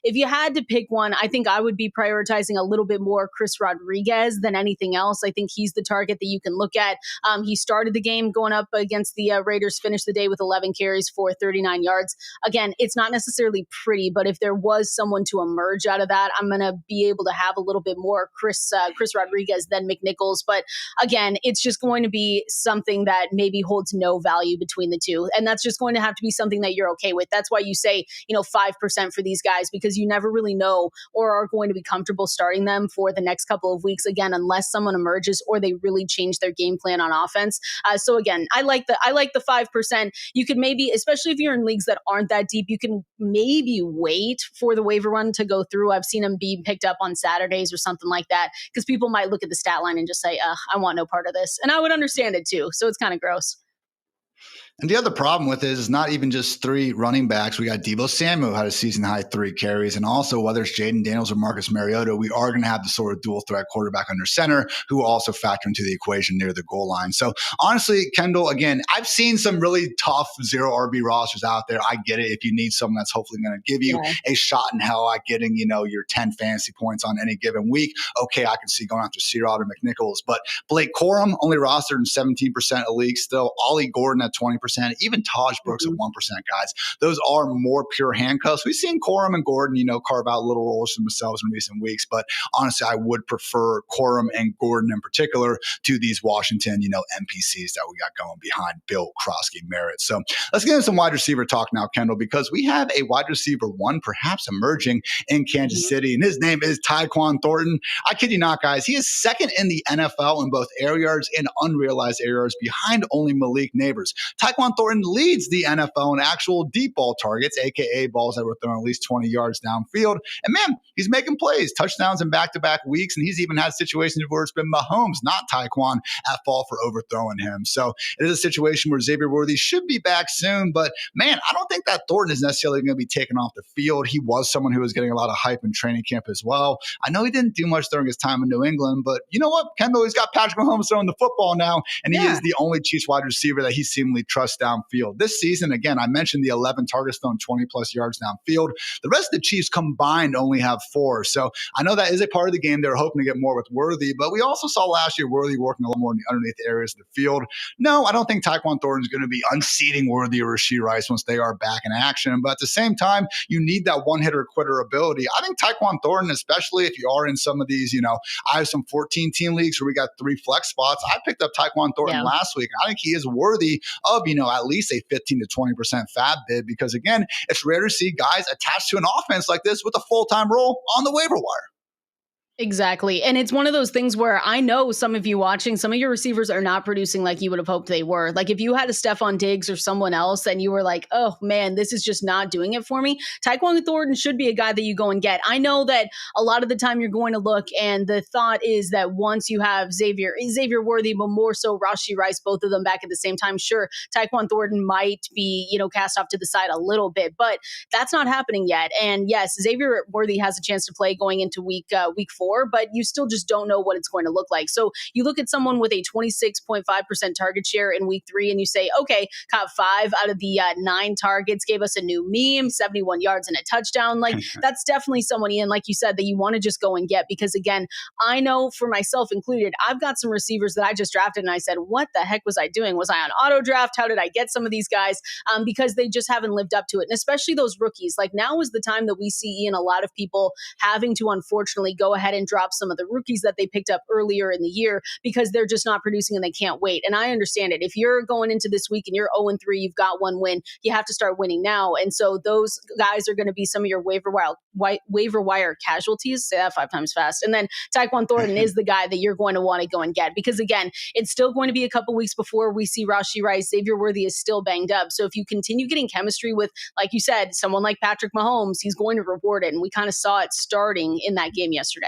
If you had to pick one, I think I would be prioritizing a little bit more Chris Rodriguez than anything else. I think he's the target that you can look at. He started the game going up against the Raiders, finished the day with 11 carries for 39 yards. Again, it's not necessarily pretty, but if there was someone to emerge out of that, I'm going to be able to have a little bit more Chris Rodriguez than McNichols. But again, it's just going to be something that maybe holds no value between the two. And that's just going to have to be something that you're okay with. That's why you say, 5% for these guys, because you never really know or are going to be comfortable starting them for the next couple of weeks, again, unless someone emerges or they really change their game plan on offense. So again, I like the 5%. You could maybe, especially if you're in leagues that aren't that deep, you can maybe wait for the waiver run to go through. I've seen them be picked up on Saturdays or something like that, because people might look at the stat line and just say, I want no part of this. And I would understand it too. So it's kind of gross. And the other problem with it is not even just three running backs. We got Deebo Samuel, who had a season-high 3 carries. And also, whether it's Jaden Daniels or Marcus Mariota, we are going to have the sort of dual-threat quarterback under center who will also factor into the equation near the goal line. So, honestly, Kendall, again, I've seen some really tough zero RB rosters out there. I get it. If you need someone that's hopefully going to give you a shot in hell at getting, your 10 fantasy points on any given week, okay, I can see going after C-Rod or McNichols. But Blake Corum, only rostered in 17% of leagues still. Ollie Gordon at 20%. 1%, even Taj Brooks at 1%, guys. Those are more pure handcuffs. We've seen Corum and Gordon, carve out little roles for themselves in recent weeks, but honestly, I would prefer Corum and Gordon in particular to these Washington, NPCs that we got going behind Bill, Krosky, Merritt. So let's get into some wide receiver talk now, Kendall, because we have a wide receiver one perhaps emerging in Kansas City, and his name is Tyquan Thornton. I kid you not, guys. He is second in the NFL in both air yards and unrealized air yards behind only Malik Neighbors. Tyquan Thornton leads the NFL in actual deep ball targets, aka balls that were thrown at least 20 yards downfield. And man, he's making plays, touchdowns in back-to-back weeks, and he's even had situations where it's been Mahomes, not Tyquan, at fault for overthrowing him. So it is a situation where Xavier Worthy should be back soon, but man, I don't think that Thornton is necessarily going to be taken off the field. He was someone who was getting a lot of hype in training camp as well. I know he didn't do much during his time in New England, but you know what, Kendall, he's got Patrick Mahomes throwing the football now, and he is the only Chiefs wide receiver that he seemingly trusts downfield. This season, again, I mentioned the 11 targets thrown 20-plus yards downfield. The rest of the Chiefs combined only have 4, so I know that is a part of the game. They're hoping to get more with Worthy, but we also saw last year Worthy working a little more in the underneath areas of the field. No, I don't think Tyquan Thornton is going to be unseating Worthy or Rashee Rice once they are back in action, but at the same time, you need that one-hitter quitter ability. I think Tyquan Thornton, especially if you are in some of these, I have some 14-team leagues where we got 3 flex spots. I picked up Tyquan Thornton last week. I think he is worthy of, at least a 15 to 20% fab bid because, again, it's rare to see guys attached to an offense like this with a full-time role on the waiver wire. Exactly. And it's one of those things where I know some of you watching, some of your receivers are not producing like you would have hoped they were. Like if you had a Stephon Diggs or someone else and you were like, oh man, this is just not doing it for me. Tyquan Thornton should be a guy that you go and get. I know that a lot of the time you're going to look and the thought is that once you have Xavier Worthy, but more so Rashee Rice, both of them back at the same time, sure, Tyquan Thornton might be, cast off to the side a little bit, but that's not happening yet. And yes, Xavier Worthy has a chance to play going into week 4. But you still just don't know what it's going to look like. So you look at someone with a 26.5% target share in week 3 and you say, okay, caught 5 out of the 9 targets, gave us a new meme, 71 yards and a touchdown. Like that's definitely someone, Ian, like you said, that you want to just go and get because again, I know for myself included, I've got some receivers that I just drafted and I said, what the heck was I doing? Was I on auto draft? How did I get some of these guys? Because they just haven't lived up to it. And especially those rookies, like now is the time that we see, Ian, a lot of people having to unfortunately go ahead and drop some of the rookies that they picked up earlier in the year because they're just not producing and they can't wait. And I understand it. If you're going into this week and you're 0-3, you've got 1 win, you have to start winning now. And so those guys are going to be some of your waiver wire casualties. Say that 5 times fast. And then Tyquan Thornton is the guy that you're going to want to go and get because again, it's still going to be a couple weeks before we see Rashee Rice. Xavier Worthy is still banged up. So if you continue getting chemistry with, like you said, someone like Patrick Mahomes, he's going to reward it. And we kind of saw it starting in that game yesterday.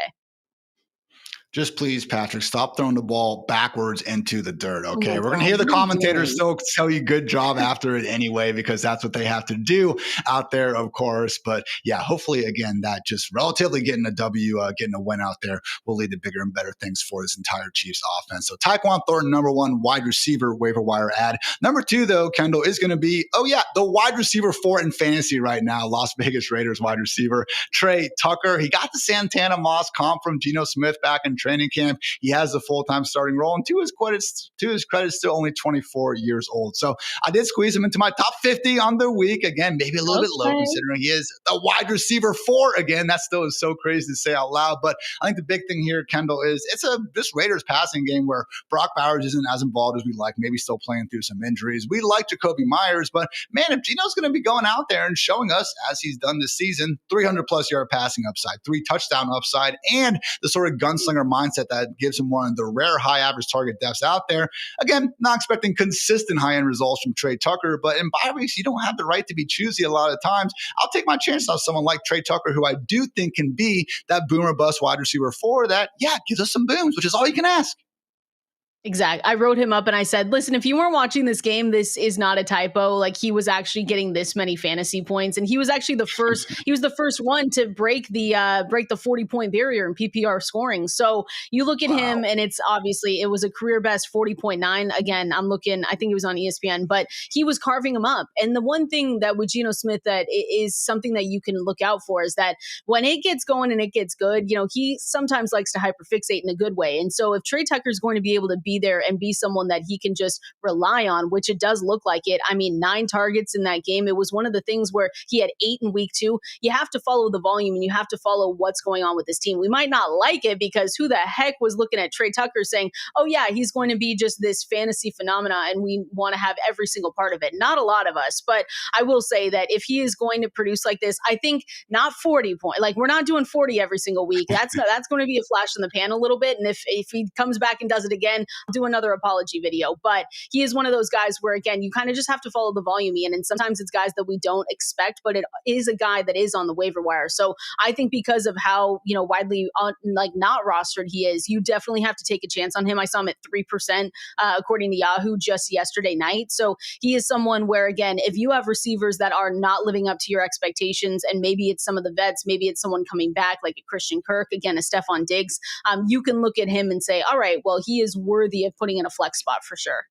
Just please, Patrick, stop throwing the ball backwards into the dirt, okay? We're going to hear the commentators still tell you good job after it anyway because that's what they have to do out there, of course. But yeah, hopefully, again, that just relatively getting a W, getting a win out there will lead to bigger and better things for this entire Chiefs offense. So Tyquan Thornton, number 1 wide receiver waiver wire ad. Number 2, though, Kendall, is going to be, the wide receiver 4 in fantasy right now, Las Vegas Raiders wide receiver, Trey Tucker. He got the Santana Moss comp from Geno Smith back in training camp. He has a full-time starting role, and to his credit, still only 24 years old. So I did squeeze him into my top 50 on the week. Again, maybe a little bit low considering he is the wide receiver 4 again. That still is so crazy to say out loud. But I think the big thing here, Kendall, is it's this Raiders passing game where Brock Bowers isn't as involved as we like, maybe still playing through some injuries. We like Jacoby Myers, but man, if Geno's going to be going out there and showing us, as he's done this season, 300-plus yard passing upside, 3 touchdown upside, and the sort of gunslinger mindset that gives him one of the rare high average target depths out there. Again, not expecting consistent high-end results from Trey Tucker, but in bye weeks, you don't have the right to be choosy a lot of times. I'll take my chance on someone like Trey Tucker, who I do think can be that boomer bust wide receiver 4 that, gives us some booms, which is all you can ask. Exactly. I wrote him up and I said, listen, if you weren't watching this game, this is not a typo. Like he was actually getting this many fantasy points. And he was actually the first one to break the 40-point barrier in PPR scoring. So you look at him and it's obviously, it was a career best 40.9. Again, I think it was on ESPN, but he was carving him up. And the one thing that with Geno Smith that is something that you can look out for is that when it gets going and it gets good, he sometimes likes to hyperfixate in a good way. And so if Trey Tucker is going to be able to be be there and be someone that he can just rely on, which it does look like it. I mean, 9 targets in that game. It was one of the things where he had 8 in week 2. You have to follow the volume and you have to follow what's going on with this team. We might not like it because who the heck was looking at Trey Tucker saying, oh yeah, he's going to be just this fantasy phenomena and we want to have every single part of it. Not a lot of us, but I will say that if he is going to produce like this, I think not 40 points. Like we're not doing 40 every single week. That's going to be a flash in the pan a little bit. And if he comes back and does it again, I'll do another apology video. But he is one of those guys where, again, you kind of just have to follow the volume, Ian. And sometimes it's guys that we don't expect, but it is a guy that is on the waiver wire. So I think because of how, widely not rostered he is, you definitely have to take a chance on him. I saw him at 3%, according to Yahoo just yesterday night. So he is someone where, again, if you have receivers that are not living up to your expectations, and maybe it's some of the vets, maybe it's someone coming back like a Christian Kirk, again, a Stephon Diggs, you can look at him and say, all right, well, he is worthy of putting in a flex spot for sure.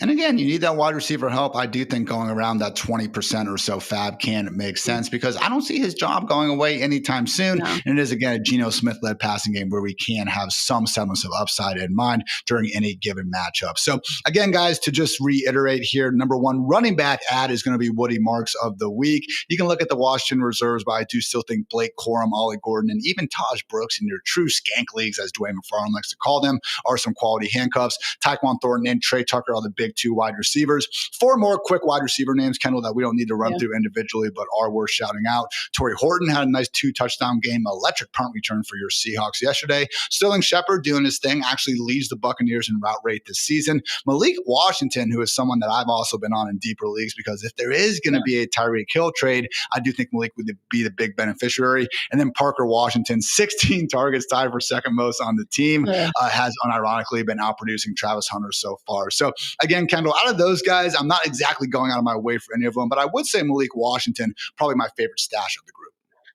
And again, you need that wide receiver help. I do think going around that 20% or so fab can make sense because I don't see his job going away anytime soon. No. And it is, again, a Geno Smith-led passing game where we can have some semblance of upside in mind during any given matchup. So again, guys, to just reiterate here, number one running back ad is going to be Woody Marks of the week. You can look at the Washington reserves, but I do still think Blake Corum, Ollie Gordon, and even Taj Brooks in your true skank leagues, as Dwayne McFarland likes to call them, are some quality handcuffs. Tyquan Thornton and Trey Tucker are the big 2 wide receivers. 4 more quick wide receiver names, Kendall, that we don't need to run through individually, but are worth shouting out. Torrey Horton had a nice 2-touchdown game, electric punt return for your Seahawks yesterday. Sterling Shepard doing his thing, actually leads the Buccaneers in route rate this season. Malik Washington, who is someone that I've also been on in deeper leagues, because if there is going to be a Tyreek Hill trade, I do think Malik would be the big beneficiary. And then Parker Washington, 16 targets, tied for second most on the team, has unironically been outproducing Travis Hunter so far. So again, Kendall, out of those guys, I'm not exactly going out of my way for any of them, but I would say Malik Washington, probably my favorite stash of the group.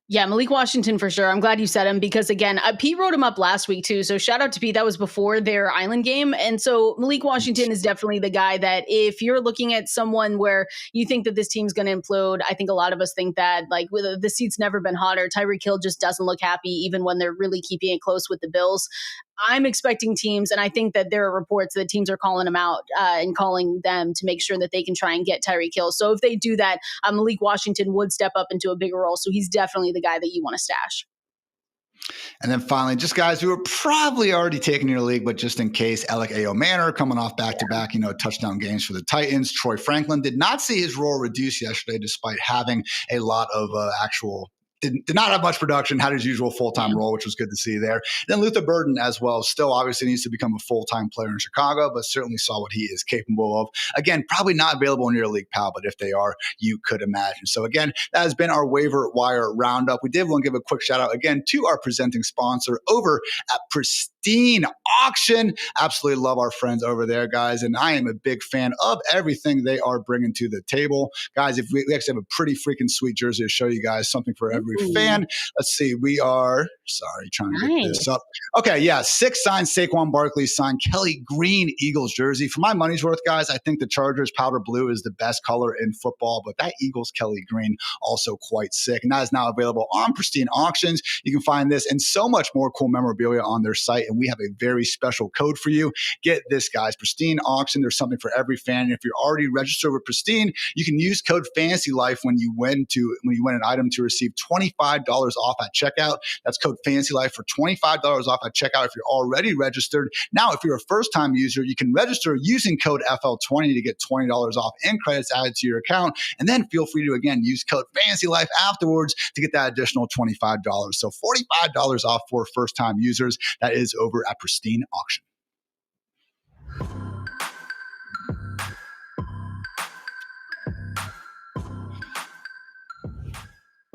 Yeah, Malik Washington for sure. I'm glad you said him because, again, Pete wrote him up last week too. So shout out to Pete. That was before their Island game. And so Malik Washington is definitely the guy that if you're looking at someone where you think that this team's going to implode, I think a lot of us think that like the seat's never been hotter. Tyreek Hill just doesn't look happy even when they're really keeping it close with the Bills. I'm expecting teams, and I think that there are reports that teams are calling them out and calling them to make sure that they can try and get Tyreek Hill. So if they do that, Malik Washington would step up into a bigger role. So he's definitely the guy that you want to stash. And then finally, just guys who are probably already taking your league, but just in case, Alec A. Manor coming off back-to-back, touchdown games for the Titans. Troy Franklin did not see his role reduce yesterday, despite having a lot of did not have much production, had his usual full-time role, which was good to see there. Then Luther Burden as well, still obviously needs to become a full-time player in Chicago, but certainly saw what he is capable of. Again, probably not available in your league, pal, but if they are, you could imagine. So again, that has been our waiver wire roundup. We did want to give a quick shout out again to our presenting sponsor over at Pristine Auction. Absolutely love our friends over there, guys, and I am a big fan of everything they are bringing to the table. Guys, if we actually have a pretty freaking sweet jersey to show you guys, something for every fan. Let's see. We are, trying to get this up. Okay, yeah. 6 signed Saquon Barkley, signed Kelly Green Eagles jersey. For my money's worth, guys, I think the Chargers powder blue is the best color in football, but that Eagles Kelly Green also quite sick. And that is now available on Pristine Auctions. You can find this and so much more cool memorabilia on their site. And we have a very special code for you. Get this, guys. Pristine Auction. There's something for every fan. And if you're already registered with Pristine, you can use code Fantasy Life when you win an item to receive $25 off at checkout. That's code Fantasy Life for $25 off at checkout if you're already registered. Now, if you're a first-time user, you can register using code FL20 to get $20 off and credits added to your account. And then feel free to, again, use code Fantasy Life afterwards to get that additional $25. So $45 off for first-time users. That is over at Pristine Auction.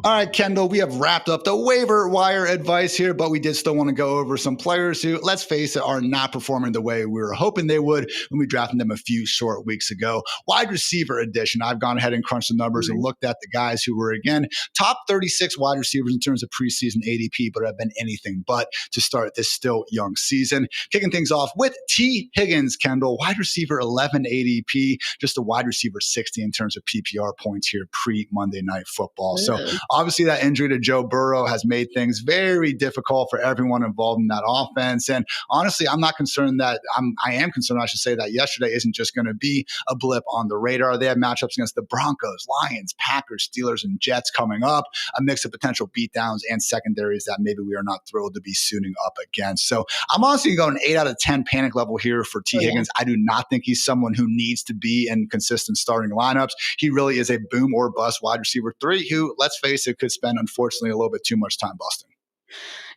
All right, Kendall, we have wrapped up the waiver wire advice here, but we did still want to go over some players who, let's face it, are not performing the way we were hoping they would when we drafted them a few short weeks ago. Wide receiver edition. I've gone ahead and crunched the numbers and looked at the guys who were, again, top 36 wide receivers in terms of preseason ADP, but have been anything but to start this still young season. Kicking things off with T. Higgins, Kendall, wide receiver 11 ADP, just a wide receiver 60 in terms of PPR points here pre-Monday Night Football. So Obviously, that injury to Joe Burrow has made things very difficult for everyone involved in that offense. And honestly, I'm not concerned that I am concerned, I should say, that yesterday isn't just going to be a blip on the radar. They have matchups against the Broncos, Lions, Packers, Steelers, and Jets coming up, a mix of potential beatdowns and secondaries that maybe we are not thrilled to be suiting up against. So I'm honestly going 8 out of 10 panic level here for T. Higgins. I do not think he's someone who needs to be in consistent starting lineups. He really is a boom or bust wide receiver 3 who, let's face it, could spend, unfortunately, a little bit too much time busting.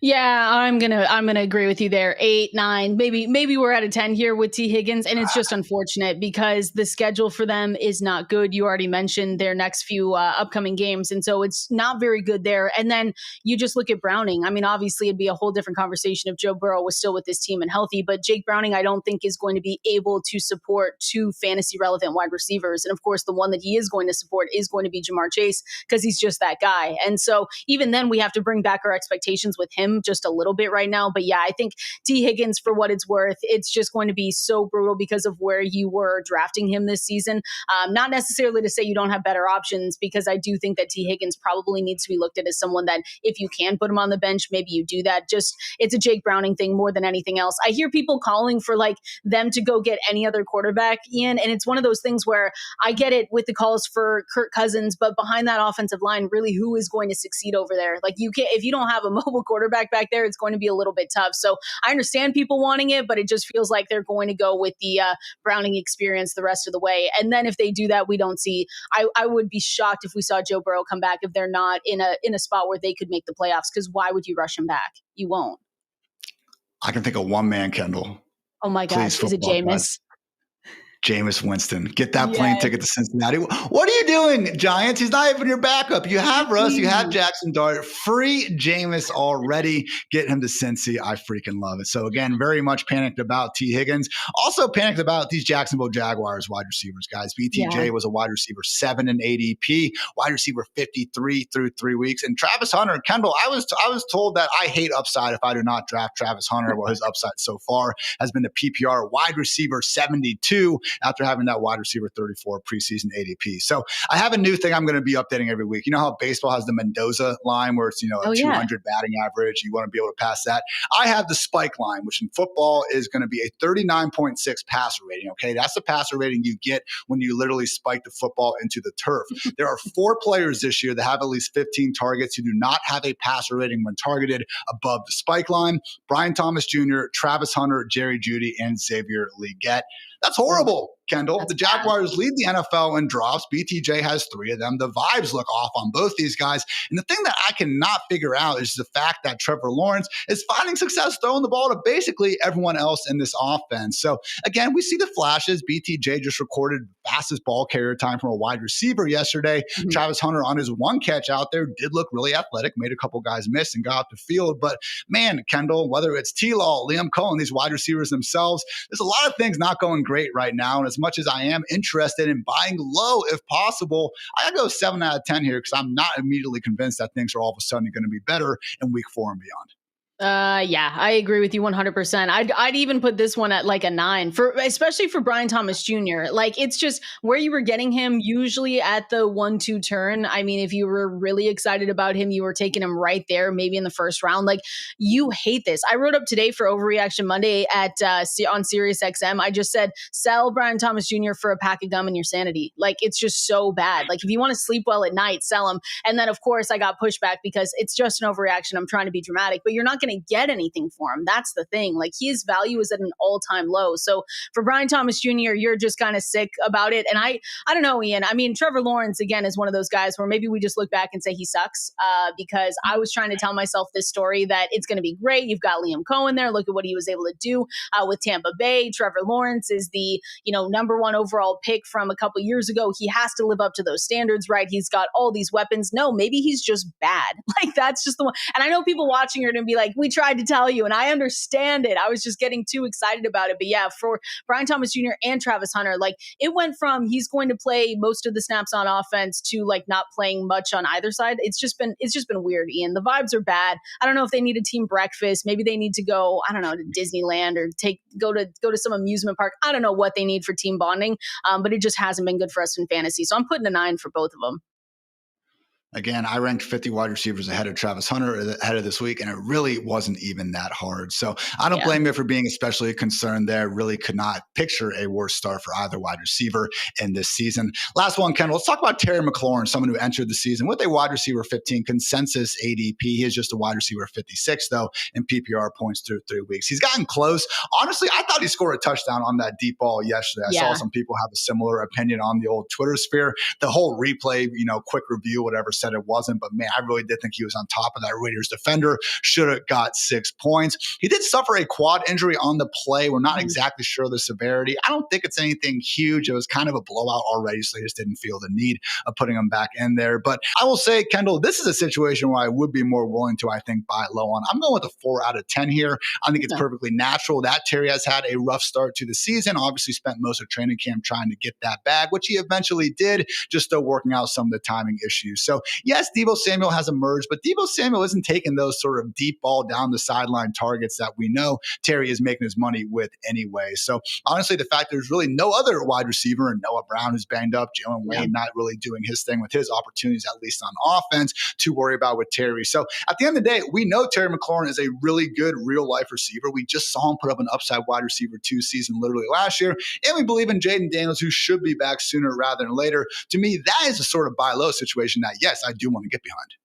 Yeah, I'm gonna agree with you there. 8, 9, maybe we're at a 10 here with T. Higgins, and it's just unfortunate because the schedule for them is not good. You already mentioned their next few upcoming games, and so it's not very good there. And then you just look at Browning. I mean, obviously, it'd be a whole different conversation if Joe Burrow was still with this team and healthy, but Jake Browning, I don't think is going to be able to support 2 fantasy relevant wide receivers. And of course, the one that he is going to support is going to be Jamar Chase because he's just that guy. And so even then, we have to bring back our expectations with him just a little bit right now. But yeah, I think T. Higgins, for what it's worth, it's just going to be so brutal because of where you were drafting him this season. Not necessarily to say you don't have better options, because I do think that T. Higgins probably needs to be looked at as someone that if you can put him on the bench, maybe you do that. Just it's a Jake Browning thing more than anything else. I hear people calling for like them to go get any other quarterback, Ian, and it's one of those things where I get it with the calls for Kirk Cousins, but behind that offensive line, really, who is going to succeed over there? Like you can't, if you don't have a mobile quarterback back there, it's going to be a little bit tough. So I understand people wanting it, but it just feels like they're going to go with the Browning experience the rest of the way. And then if they do that, we don't see. I would be shocked if we saw Joe Burrow come back if they're not in a spot where they could make the playoffs. Because why would you rush him back? You won't. I can think of one man, Kendall. Oh my gosh, is it Jameis? Jameis Winston. Get that plane ticket to Cincinnati. What are you doing, Giants? He's not even your backup. You have Russ. You have Jackson Dart. Free Jameis already. Get him to Cincy. I freaking love it. So, again, very much panicked about T. Higgins. Also panicked about these Jacksonville Jaguars wide receivers, guys. BTJ was a wide receiver 7 in ADP, wide receiver 53 through 3 weeks. And Travis Hunter, Kendall, I was told that I hate upside if I do not draft Travis Hunter. Well, his upside so far has been the PPR wide receiver 72. After having that wide receiver 34 preseason ADP. So I have a new thing I'm going to be updating every week. You know how baseball has the Mendoza line where it's, a 200 batting average. You want to be able to pass that. I have the spike line, which in football is going to be a 39.6 passer rating. Okay. That's the passer rating you get when you literally spike the football into the turf. There are 4 players this year that have at least 15 targets who do not have a passer rating when targeted above the spike line. Brian Thomas Jr., Travis Hunter, Jerry Jeudy, and Xavier Legette. That's horrible, Kendall. The Jaguars lead the NFL in drops. BTJ has 3 of them. The vibes look off on both these guys. And the thing that I cannot figure out is the fact that Trevor Lawrence is finding success throwing the ball to basically everyone else in this offense. So, again, we see the flashes. BTJ just recorded fastest ball carrier time from a wide receiver yesterday. Travis Hunter on his 1 catch out there did look really athletic, made a couple guys miss and got off the field. But, man, Kendall, whether it's T-Law, Liam Cohen, these wide receivers themselves, there's a lot of things not going great right now. And as much as I am interested in buying low if possible, I gotta go 7 out of 10 here because I'm not immediately convinced that things are all of a sudden going to be better in week 4 and beyond. Yeah, I agree with you 100%. I'd even put this one at like a 9 especially for Brian Thomas Jr. Like it's just where you were getting him usually at the 1-2 turn. I mean, if you were really excited about him, you were taking him right there, maybe in the first round. Like you hate this. I wrote up today for Overreaction Monday on Sirius XM. I just said, sell Brian Thomas Jr. for a pack of gum and your sanity. Like it's just so bad. Like if you want to sleep well at night, sell him. And then of course I got pushback because it's just an overreaction. I'm trying to be dramatic, but you're not going to get anything for him. That's the thing. Like his value is at an all-time low. So for Brian Thomas Jr., you're just kind of sick about it. And I don't know, Ian. I mean, Trevor Lawrence, again, is one of those guys where maybe we just look back and say he sucks because I was trying to tell myself this story that it's going to be great. You've got Liam Cohen there. Look at what he was able to do with Tampa Bay. Trevor Lawrence is the, number 1 overall pick from a couple years ago. He has to live up to those standards, right? He's got all these weapons. No, maybe he's just bad. Like that's just the one. And I know people watching are going to be like, we tried to tell you, and I understand it. I was just getting too excited about it. But yeah, for Brian Thomas Jr. and Travis Hunter, like it went from he's going to play most of the snaps on offense to like not playing much on either side. It's just been weird, Ian. The vibes are bad. I don't know if they need a team breakfast. Maybe they need to go, I don't know, to Disneyland or go to some amusement park. I don't know what they need for team bonding, but it just hasn't been good for us in fantasy. So I'm putting a 9 for both of them. Again, I ranked 50 wide receivers ahead of Travis Hunter ahead of this week, and it really wasn't even that hard. So I don't blame you for being especially concerned there. Really could not picture a worse start for either wide receiver in this season. Last one, Kendall. Let's talk about Terry McLaurin, someone who entered the season with a wide receiver 15 consensus ADP. He is just a wide receiver 56, though, in PPR points through 3 weeks. He's gotten close. Honestly, I thought he scored a touchdown on that deep ball yesterday. I saw some people have a similar opinion on the old Twitter sphere. The whole replay, quick review, whatever, said it wasn't, but man, I really did think he was on top of that Raiders defender. Should have got 6 points. He did suffer a quad injury on the play. We're not exactly sure the severity. I don't think it's anything huge. It was kind of a blowout already, so they just didn't feel the need of putting him back in there. But I will say, Kendall, this is a situation where I would be more willing to, I think, buy low on. I'm going with a 4 out of 10 here. I think it's perfectly natural that Terry has had a rough start to the season. Obviously spent most of training camp trying to get that bag, which he eventually did, just still working out some of the timing issues. So yes, Deebo Samuel has emerged, but Deebo Samuel isn't taking those sort of deep ball down the sideline targets that we know Terry is making his money with anyway. So honestly, the fact there's really no other wide receiver, and Noah Brown who's banged up, Jalen Wade not really doing his thing with his opportunities, at least on offense, to worry about with Terry. So at the end of the day, we know Terry McLaurin is a really good real life receiver. We just saw him put up an upside wide receiver 2 season literally last year. And we believe in Jaden Daniels, who should be back sooner rather than later. To me, that is a sort of buy low situation that, yes, I do want to get behind.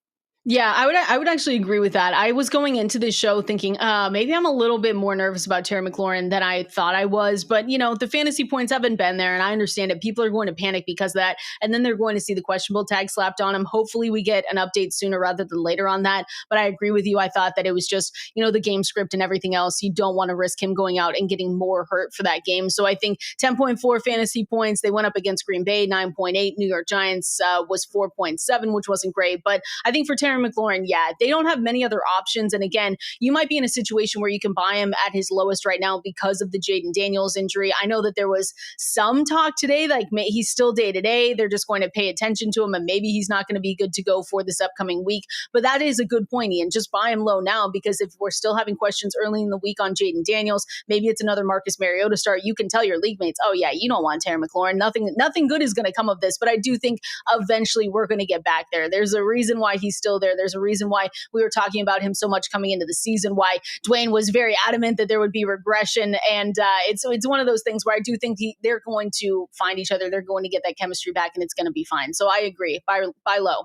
Yeah, I would actually agree with that. I was going into this show thinking, maybe I'm a little bit more nervous about Terry McLaurin than I thought I was. But, the fantasy points haven't been there, and I understand it. People are going to panic because of that, and then they're going to see the questionable tag slapped on him. Hopefully we get an update sooner rather than later on that. But I agree with you. I thought that it was just, the game script and everything else. You don't want to risk him going out and getting more hurt for that game. So I think 10.4 fantasy points. They went up against Green Bay, 9.8. New York Giants was 4.7, which wasn't great. But I think for Terry McLaurin, they don't have many other options. And again, you might be in a situation where you can buy him at his lowest right now because of the Jaden Daniels injury. I know that there was some talk today, like he's still day to day. They're just going to pay attention to him, and maybe he's not going to be good to go for this upcoming week. But that is a good point, Ian. Just buy him low now, because if we're still having questions early in the week on Jaden Daniels, maybe it's another Marcus Mariota start. You can tell your league mates, oh yeah, you don't want Terry McLaurin. Nothing good is going to come of this. But I do think eventually we're going to get back there. There's a reason why he's still there. There's a reason why we were talking about him so much coming into the season, why Dwayne was very adamant that there would be regression. And it's one of those things where I do think they're going to find each other. They're going to get that chemistry back, and it's going to be fine. So I agree. Buy low.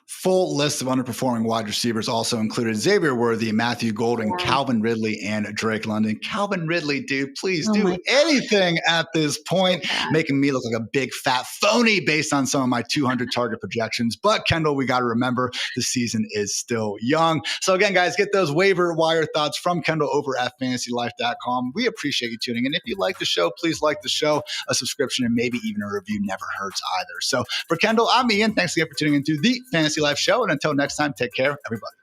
Full list of underperforming wide receivers also included Xavier Worthy, Matthew Golden, Calvin Ridley, and Drake London. Calvin Ridley, dude, please do anything at this point, making me look like a big fat phony based on some of my 200 target projections. But Kendall, we got to remember the season is still young. So again, guys, get those waiver wire thoughts from Kendall over at fantasylife.com. We appreciate you tuning in. If you like the show, please like the show. A subscription and maybe even a review never hurts either. So for Kendall, I'm Ian. Thanks again for tuning into the Fantasy Life Show. And until next time, take care, everybody.